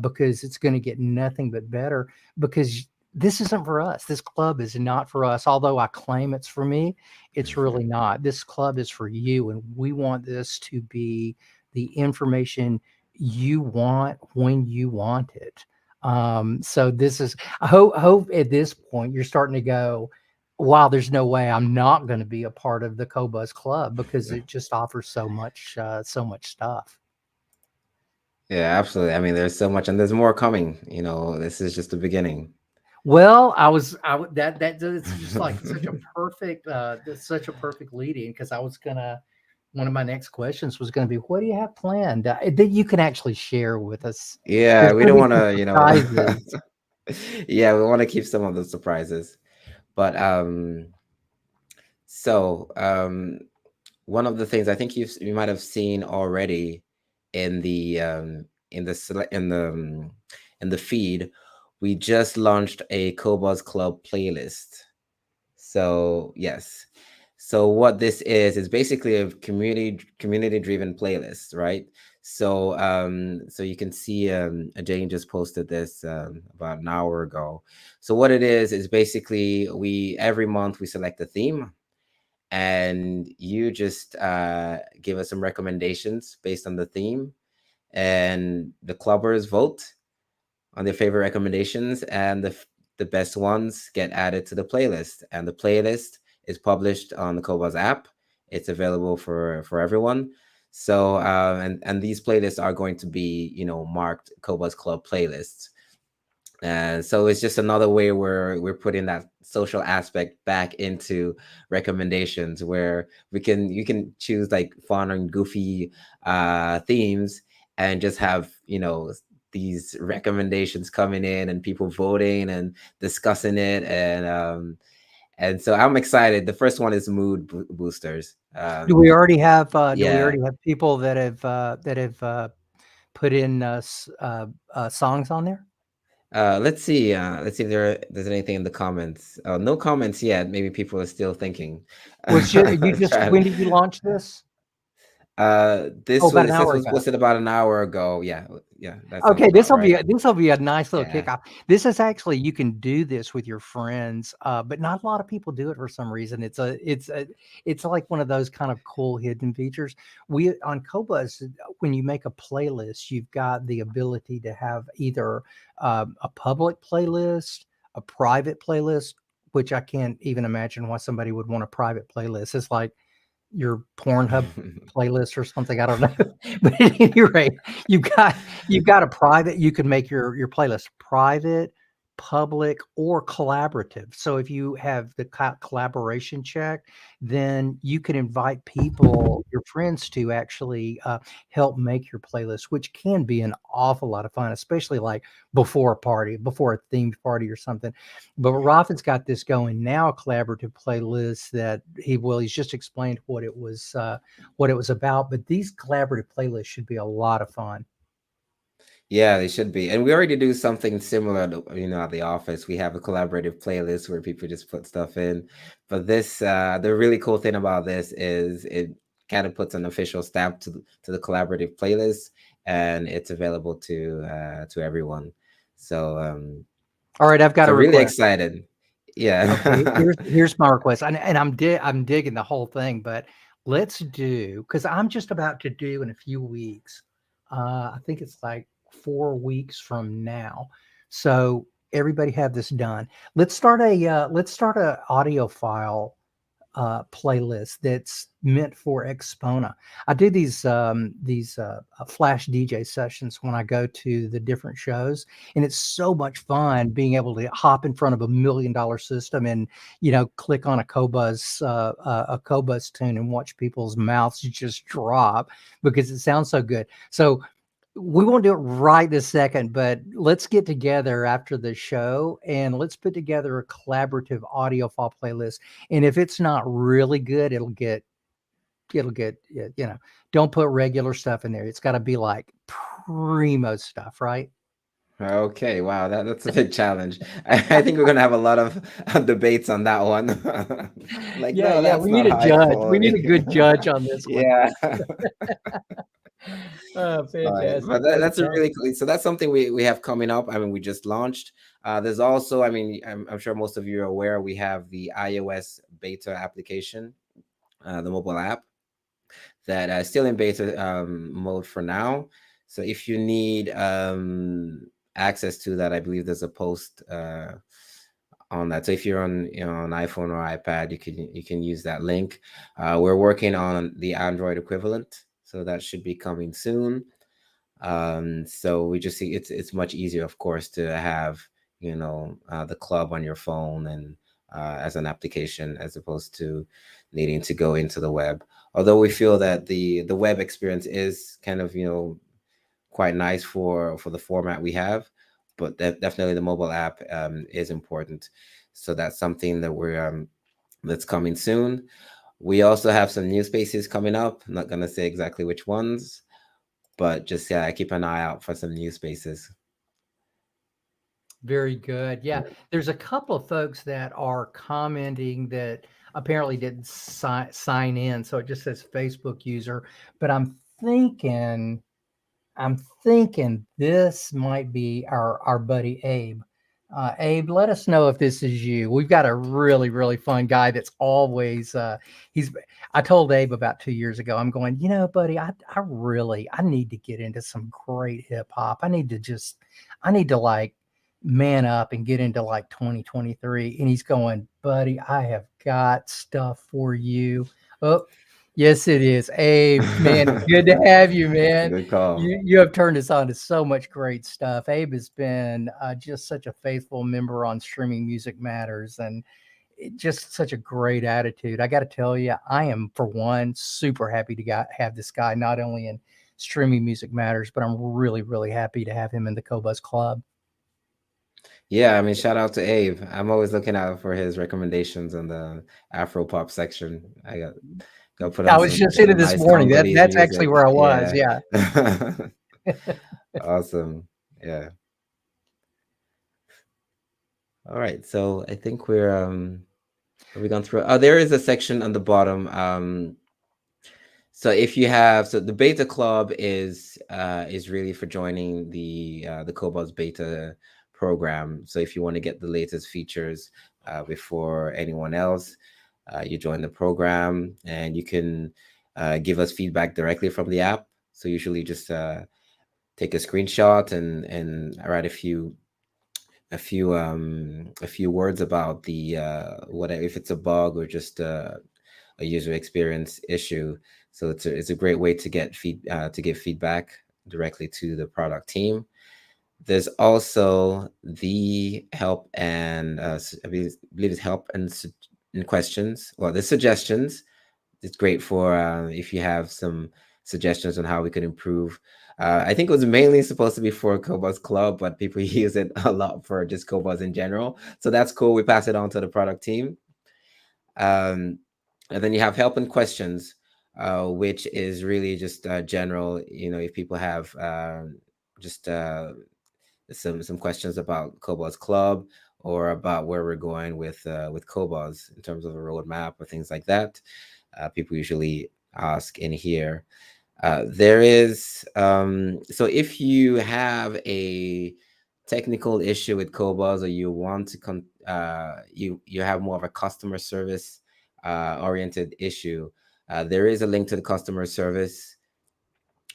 because it's going to get nothing but better, because this isn't for us. This club is not for us. Although I claim it's for me, it's really not. This club is for you, and we want this to be the information you want when you want it. So this is, I hope at this point you're starting to go, wow, there's no way I'm not going to be a part of the Qobuz Club, because it just offers so much stuff. Yeah, absolutely. I mean, there's so much, and there's more coming. This is just the beginning. Well, that's just like such a perfect lead in, because I was gonna, one of my next questions was gonna be, what do you have planned that you can actually share with us? Yeah, There's we gonna don't be want some to. surprises. Yeah, we want to keep some of the surprises. But so one of the things I think you might have seen already in the in the feed, we just launched a Qobuz Club playlist. So yes, so what this is basically a community driven playlist, right? So so you can see Jane just posted this about an hour ago. So what it is basically we every month we select a theme, and you just give us some recommendations based on the theme, and the clubbers vote on their favorite recommendations, and the best ones get added to the playlist. And the playlist is published on the Qobuz app. It's available for everyone. So and these playlists are going to be, marked Qobuz Club playlists. And so it's just another way where we're putting that social aspect back into recommendations, where you can choose like fun and goofy themes, and just have, these recommendations coming in and people voting and discussing it. And so I'm excited. The first one is boosters. Do we already have Yeah. people that have put in songs on there? Let's see. Let's see if there's anything in the comments. No comments yet. Maybe people are still thinking. You just Trying. when did you launch this? Oh, This about an was hour ago. posted about an hour ago. Yeah, yeah, that sounds Okay, about right. this will be a nice little Yeah. kickoff. This is actually, you can do this with your friends, but not a lot of people do it for some reason. It's like one of those kind of cool hidden features. We on Qobuz, when you make a playlist, you've got the ability to have either a public playlist, a private playlist, which I can't even imagine why somebody would want a private playlist. It's like your Pornhub playlist or something. I don't know. But at any rate, you've got a private, you can make your playlist private, public, or collaborative. So if you have the collaboration check, then you can invite people, your friends, to actually help make your playlist, which can be an awful lot of fun, especially like before a party, before a themed party or something. But Rafa's got this going now, a collaborative playlist that he's just explained what it was about. But these collaborative playlists should be a lot of fun. Yeah, they should be. And we already do something similar to, at the office. We have a collaborative playlist where people just put stuff in. But this, the really cool thing about this is it kind of puts an official stamp to the collaborative playlist, and it's available to everyone. So All right, I've got so a really request. excited. Okay, Yeah. here's my request, and I'm digging the whole thing, but let's do, because I'm just about to do in a few weeks. I think it's like 4 weeks from now. So everybody have this done. Let's start a audio file playlist that's meant for Expona. I do these flash DJ sessions when I go to the different shows, and it's so much fun being able to hop in front of $1 million system and click on a Qobuz tune and watch people's mouths just drop because it sounds so good. So we won't do it right this second, but let's get together after the show and let's put together a collaborative audio file playlist. And if it's not really good, it'll get don't put regular stuff in there. It's got to be like primo stuff, right? Okay, wow, that's a big challenge. I think we're gonna have a lot of debates on that one. Like, Yeah, no, yeah. that's We need not a high judge. We need quality. a good judge on this one. Yeah. Oh, All right, fantastic. but that's a Okay. really cool. So that's something we have coming up. I mean, we just launched. There's also, I mean, I'm sure most of you are aware, we have the iOS beta application, the mobile app that is still in beta mode for now. So if you need access to that, I believe there's a post on that. So if you're on on iPhone or iPad, you can use that link. We're working on the Android equivalent, so that should be coming soon. So we just see it's much easier, of course, to have the club on your phone and as an application, as opposed to needing to go into the web. Although we feel that the web experience is kind of quite nice for the format we have, but definitely the mobile app is important. So that's something that we're that's coming soon. We also have some new spaces coming up. I'm not gonna say exactly which ones, but just yeah, keep an eye out for some new spaces. Very good. Yeah, there's a couple of folks that are commenting that apparently didn't sign in, so it just says Facebook user. But I'm thinking this might be our buddy Abe. Abe, let us know if this is you. We've got a really, really fun guy that's always he's I told Abe about 2 years ago, I'm going, buddy, I need to get into some great hip hop. I need to like man up and get into like 2023. And he's going, buddy, I have got stuff for you. Oh, yes, it is. Abe, man, it's good to have you, man. Good call. You have turned us on to so much great stuff. Abe has been just such a faithful member on Streaming Music Matters, and just such a great attitude. I got to tell you, I am for one super happy to have this guy not only in Streaming Music Matters, but I'm really, really happy to have him in the Qobuz Club. Yeah, I mean, shout out to Abe. I'm always looking out for his recommendations on the Afro pop section. I got put I on was some just in it this nice morning. Congolese That's actually music. where I was. Yeah. Yeah. Awesome. Yeah. All right. So I think we're have we gone through? Oh, there is a section on the bottom. So if you have, so the beta club is really for joining the Qobuz beta program. So if you want to get the latest features before anyone else, you join the program, and you can give us feedback directly from the app. So usually just take a screenshot and write a few words about the what if it's a bug or just a user experience issue. So it's a great way to get to give feedback directly to the product team. There's also the help and believe it's help and questions. Well, the suggestions. It's great for if you have some suggestions on how we could improve. I think it was mainly supposed to be for Qobuz Club, but people use it a lot for just Qobuz in general. So that's cool. We pass it on to the product team. And then you have help and questions, which is really just general. If people have just some questions about Qobuz Club or about where we're going with Qobuz in terms of a roadmap or things like that, people usually ask in here. There is so if you have a technical issue with Qobuz, or you want to you have more of a customer service oriented issue, there is a link to the customer service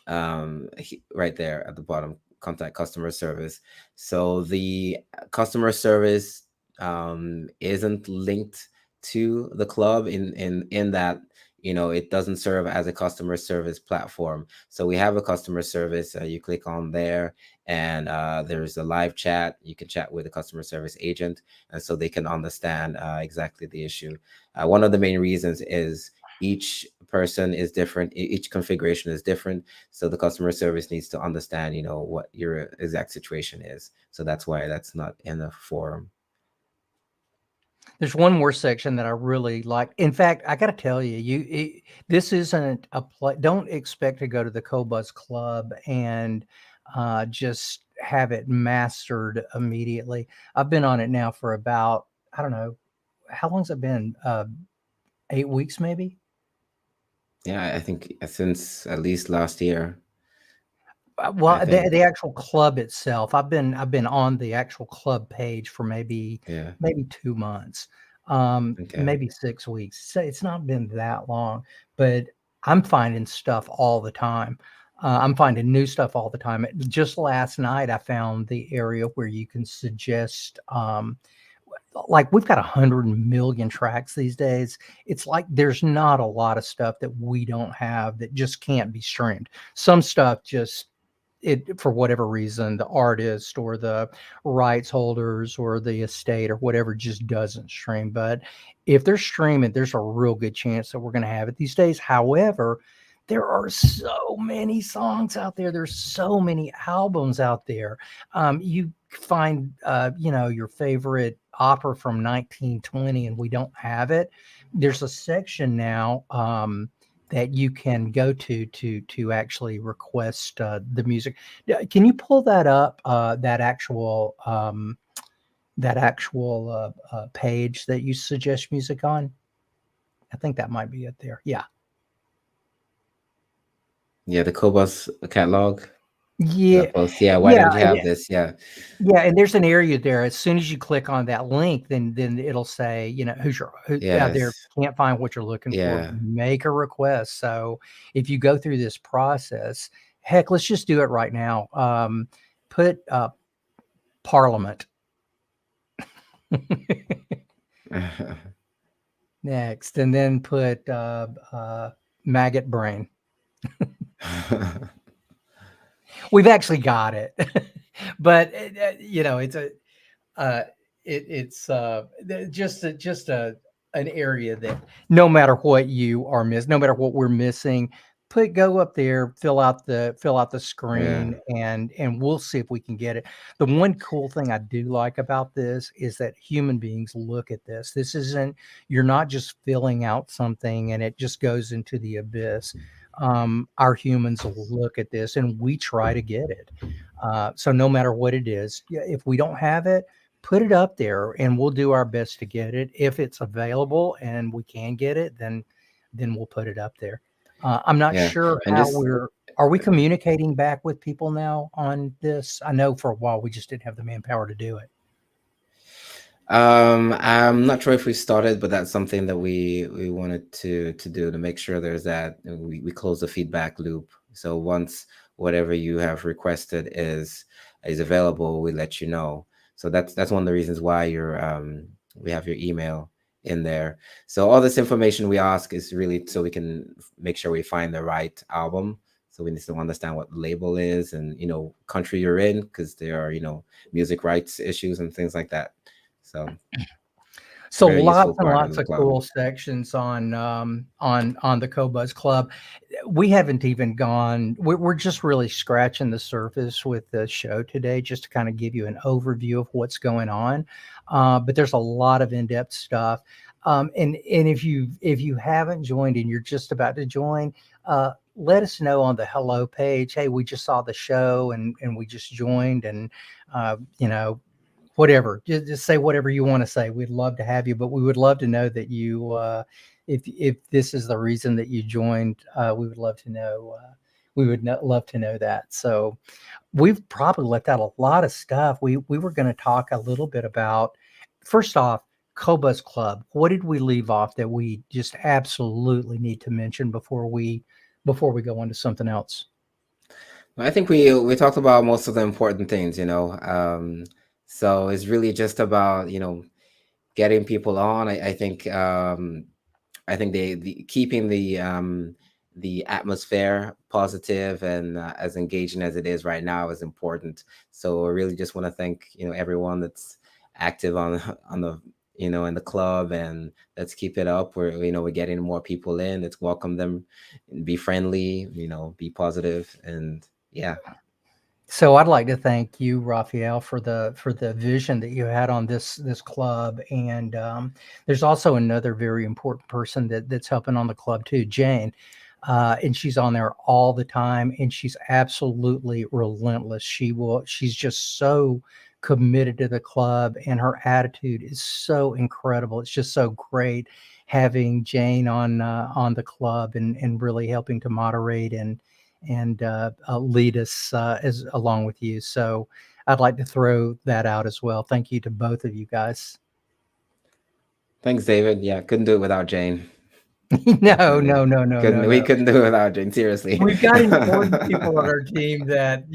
right there at the bottom. Contact customer service. So the customer service isn't linked to the club in that it doesn't serve as a customer service platform. So we have a customer service. You click on there, and there's a live chat. You can chat with a customer service agent, and so they can understand exactly the issue. One of the main reasons is each person is different. Each configuration is different, so the customer service needs to understand what your exact situation is. So that's why that's not in the forum. There's one more section that I really like. In fact, I got to tell you, this isn't a play. Don't expect to go to the Qobuz Club and just have it mastered immediately. I've been on it now for about, I don't know, how long's it been? 8 weeks, maybe. Yeah, I think since at least last year. I Well, think. the actual club itself, I've been on the actual club page for maybe Yeah. maybe 2 months, Okay. maybe 6 weeks. So it's not been that long, but I'm finding stuff all the time. I'm finding new stuff all the time. Just last night, I found the area where you can suggest, like we've got 100 million tracks these days. It's like there's not a lot of stuff that we don't have that just can't be streamed. Some stuff just it for whatever reason, the artist or the rights holders or the estate or whatever just doesn't stream. But if they're streaming, there's a real good chance that we're going to have it these days. However, there are so many songs out there. There's so many albums out there. You find, your favorite opera from 1920 and we don't have it. There's a section now that you can go to actually request the music. Can you pull that up? That actual page that you suggest music on. I think that might be it there. Yeah. Yeah, the Qobuz catalog. Yeah, Yeah, why yeah, don't you have this? Yeah. yeah, and there's an area there. As soon as you click on that link, then it'll say, who out there Yes. can't find what you're looking for, Yeah. make a request. So if you go through this process, heck, let's just do it right now. Put Parliament next, and then put maggot brain. We've actually got it, but it's a it's just an area that no matter what you are no matter what we're missing, go up there, fill out the Yeah. screen, and we'll see if we can get it. The one cool thing I do like about this is that human beings look at this. This isn't You're not just filling out something and it just goes into the abyss. Our humans look at this and we try to get it. So no matter what it is, yeah, if we don't have it, put it up there and we'll do our best to get it. If it's available and we can get it, then we'll put it up there. I'm not Yeah. sure And how just are we communicating back with people now on this? I know for a while we just didn't have the manpower to do it. I'm not sure if we started, but that's something that we wanted to do to make sure there's that we close the feedback loop. So once whatever you have requested is available, we let you know. So that's one of the reasons why we have your email in there. So all this information we ask is really so we can make sure we find the right album. So we need to understand what label is and country you're in, because there are music rights issues and things like that. So it's a So very lots useful and part of lots the of club. cool sections on the Qobuz Club. We haven't even gone. We're just really scratching the surface with the show today, just to kind of give you an overview of what's going on. But there's a lot of in-depth stuff. And if you haven't joined and you're just about to join, let us know on the hello page. Hey, we just saw the show and we just joined, and whatever. Just say whatever you want to say. We'd love to have you, but we would love to know that if this is the reason that you joined, we would love to know. Love to know that. So we've probably left out a lot of stuff. We were going to talk a little bit about, first off, Qobuz Club. What did we leave off that we just absolutely need to mention before we go on to something else? I think we talked about most of the important things. So it's really just about getting people on. I think the keeping the atmosphere positive and as engaging as it is right now is important. So I really just want to thank everyone that's active on on the in the club, and let's keep it up. We're getting more people in. Let's welcome them, be friendly, be positive, and yeah. So I'd like to thank you, Raphael, for the vision that you had on this club. And there's also another very important person that's helping on the club too, Jane. And she's on there all the time, and she's absolutely relentless. She's just so committed to the club, and her attitude is so incredible. It's just so great having Jane on the club and really helping to moderate and lead us as along with you. So I'd like to throw that out as well. Thank you to both of you guys. Thanks, David. Yeah, couldn't do it without Jane. No, Definitely no, no, no, no, couldn't. We no. couldn't do it without Jane. Seriously. We've got important people on our team that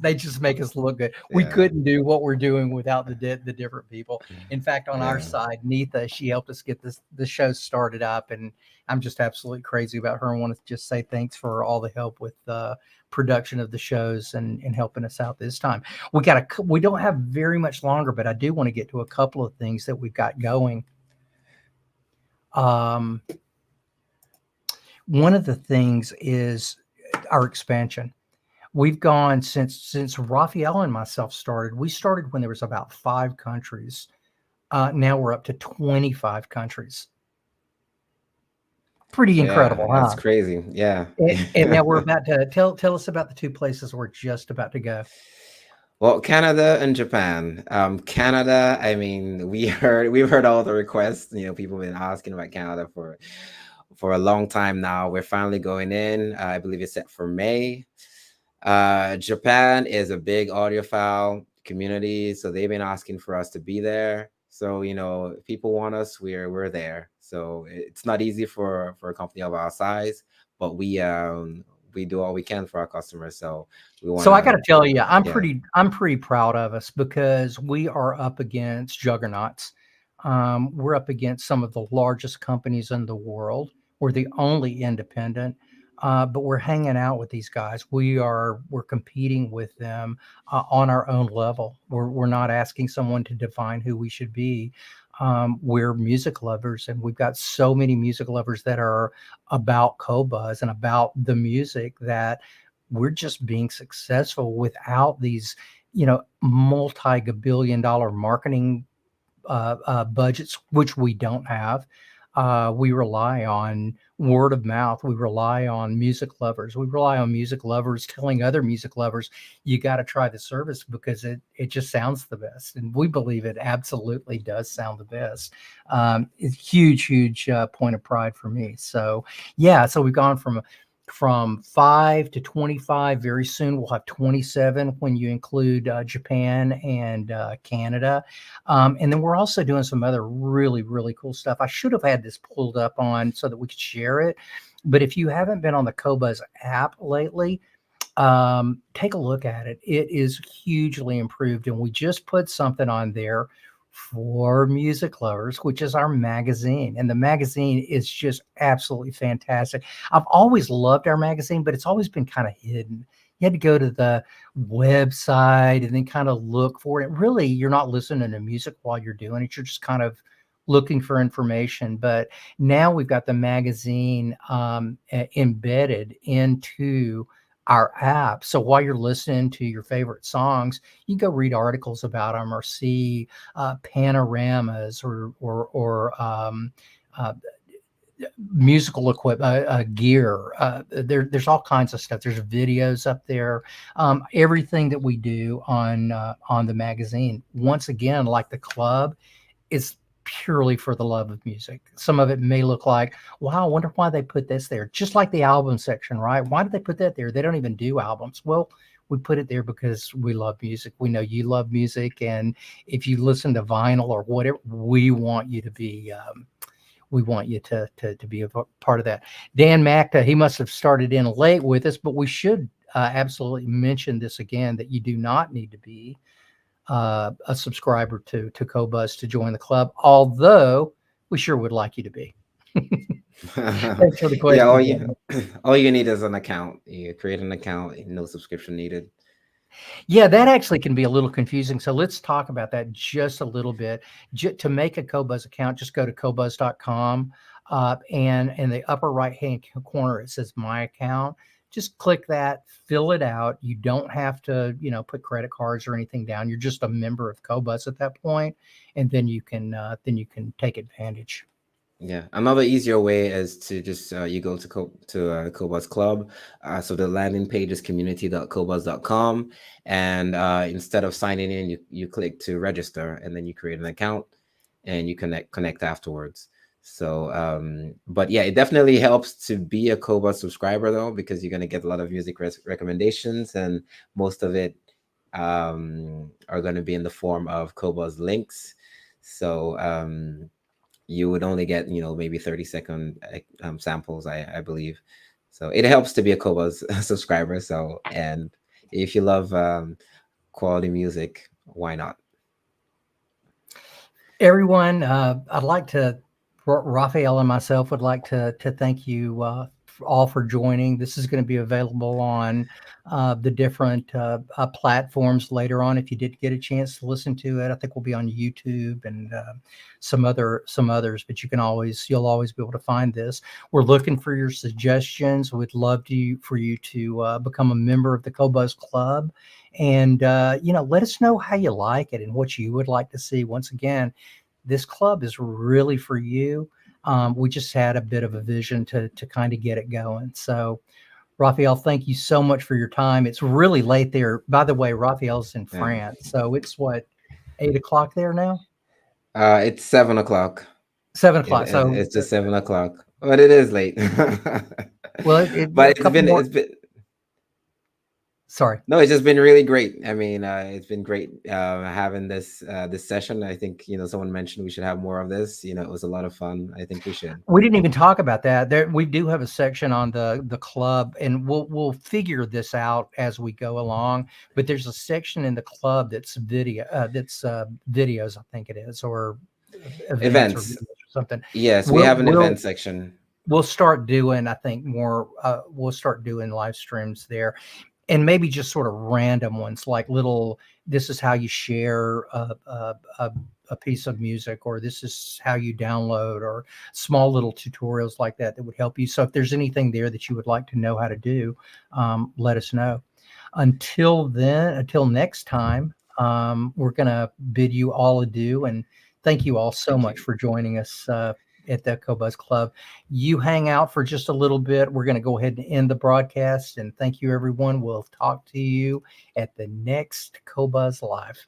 they just make us look good. We Yeah. couldn't do what we're doing without the different people. In fact, on our Yeah. side, Neetha, she helped us get the show started up, and I'm just absolutely crazy about her and want to just say thanks for all the help with the production of the shows and helping us out this time. We don't have very much longer, but I do want to get to a couple of things that we've got going. Um, One of the things is our expansion. We've gone since Raphael and myself started. We started when there was about 5 countries. Now we're up to 25 countries. Pretty Yeah, incredible, that's huh? crazy. Yeah. And now we're about to tell us about the 2 places we're just about to go. Well, Canada and Japan. Canada, I mean, we've heard all the requests. People have been asking about Canada for a long time now. We're finally going in. I believe it's set for May. Japan is a big audiophile community, so they've been asking for us to be there. So if people want us, we're there. So it's not easy for a company of our size, but we do all we can for our customers. So we want So I got to, to tell you, yeah, I'm pretty proud of us because we are up against juggernauts. We're up against some of the largest companies in the world. We're the only independent, but we're hanging out with these guys. We're competing with them on our own level. We're not asking someone to define who we should be. We're music lovers, and we've got so many music lovers that are about Qobuz and about the music that we're just being successful without these, multi-billion dollar marketing budgets, which we don't have. We rely on word of mouth. We rely on music lovers. We rely on music lovers telling other music lovers, you got to try the service because it just sounds the best. And we believe it absolutely does sound the best. It's huge point of pride for me. So yeah, so we've gone from 5 to 25. Very soon we'll have 27 when you include Japan and Canada. And then we're also doing some other really cool stuff. I should have had this pulled up on so that we could share it. But if you haven't been on the Qobuz app lately, take a look at it. It is hugely improved. And we just put something on there for music lovers, which is our magazine. And the magazine is just absolutely fantastic. I've always loved our magazine, but it's always been kind of hidden. You had to go to the website and then kind of look for it. Really, you're not listening to music while you're doing it. You're just kind of looking for information. But now we've got the magazine embedded into our app. So while you're listening to your favorite songs, you go read articles about them or see panoramas or uh, musical equipment, gear. There's all kinds of stuff. There's videos up there. Everything that we do on the magazine. Once again, like the club, is purely for the love of music. Some of it may look like, wow, I wonder why they put this there. Just like the album section, right? Why did they put that there? They don't even do albums. Well, we put it there because we love music. We know you love music, and if you listen to vinyl or whatever, we want you to be. We want you to be a part of that. Dan Macta, he must have started in late with us, but we should absolutely mention this again, that you do not need to be a subscriber to Qobuz to join the club, although we sure would like you to be. Thanks for the yeah. question, Dan. All you need is an account. You create an account, no subscription needed. Yeah, that actually can be a little confusing. So let's talk about that just a little bit. To make a Qobuz account, just go to qobuz.com, and in the upper right-hand corner, it says My Account. Just click that, fill it out. You don't have to, put credit cards or anything down. You're just a member of Qobuz at that point, and then you can take advantage. Yeah, another easier way is to just you go to Qobuz Club. So the landing page is community.qobuz.com, and instead of signing in, you click to register, and then you create an account, and you connect afterwards. So, but yeah, it definitely helps to be a Qobuz subscriber though, because you're gonna get a lot of music recommendations, and most of it are going to be in the form of Qobuz links. So you would only get maybe 30-second samples, I believe. So it helps to be a Qobuz subscriber. So, and if you love quality music, why not? Everyone, I'd like to, Raphael and myself would like to thank you all for joining. This is going to be available on the different platforms later on. If you did get a chance to listen to it, I think we'll be on YouTube and some others. But you'll always be able to find this. We're looking for your suggestions. We'd love for you to become a member of the Qobuz Club, and let us know how you like it and what you would like to see. Once again, this club is really for you. We just had a bit of a vision to kind of get it going. So, Raphael, thank you so much for your time. It's really late there. By the way, Raphael's in Yeah. France, so it's what, 8 o'clock there now? It's 7 o'clock. 7 o'clock. So, It's just 7 o'clock, but it is late. well, But a couple more. it's been Sorry. No, it's just been really great. I mean, it's been great having this session. I think, someone mentioned we should have more of this. It was a lot of fun. I think we should. We didn't even talk about that. There, we do have a section on the club, and we'll figure this out as we go along. But there's a section in the club that's videos, I think it is, or events or Events. videos or something. Yes, we We'll have an we'll event section. we'll start doing, I think, more. We'll start doing live streams there, and maybe just sort of random ones, like little. This is how you share a piece of music, or this is how you download, or small little tutorials like that that would help you. So if there's anything there that you would like to know how to do, let us know. Until then, until next time, we're going to bid you all adieu, and thank you all so Thank much you. for joining us at the Qobuz Club. You hang out for just a little bit. We're going to go ahead and end the broadcast, and thank you, everyone. We'll talk to you at the next Qobuz Live.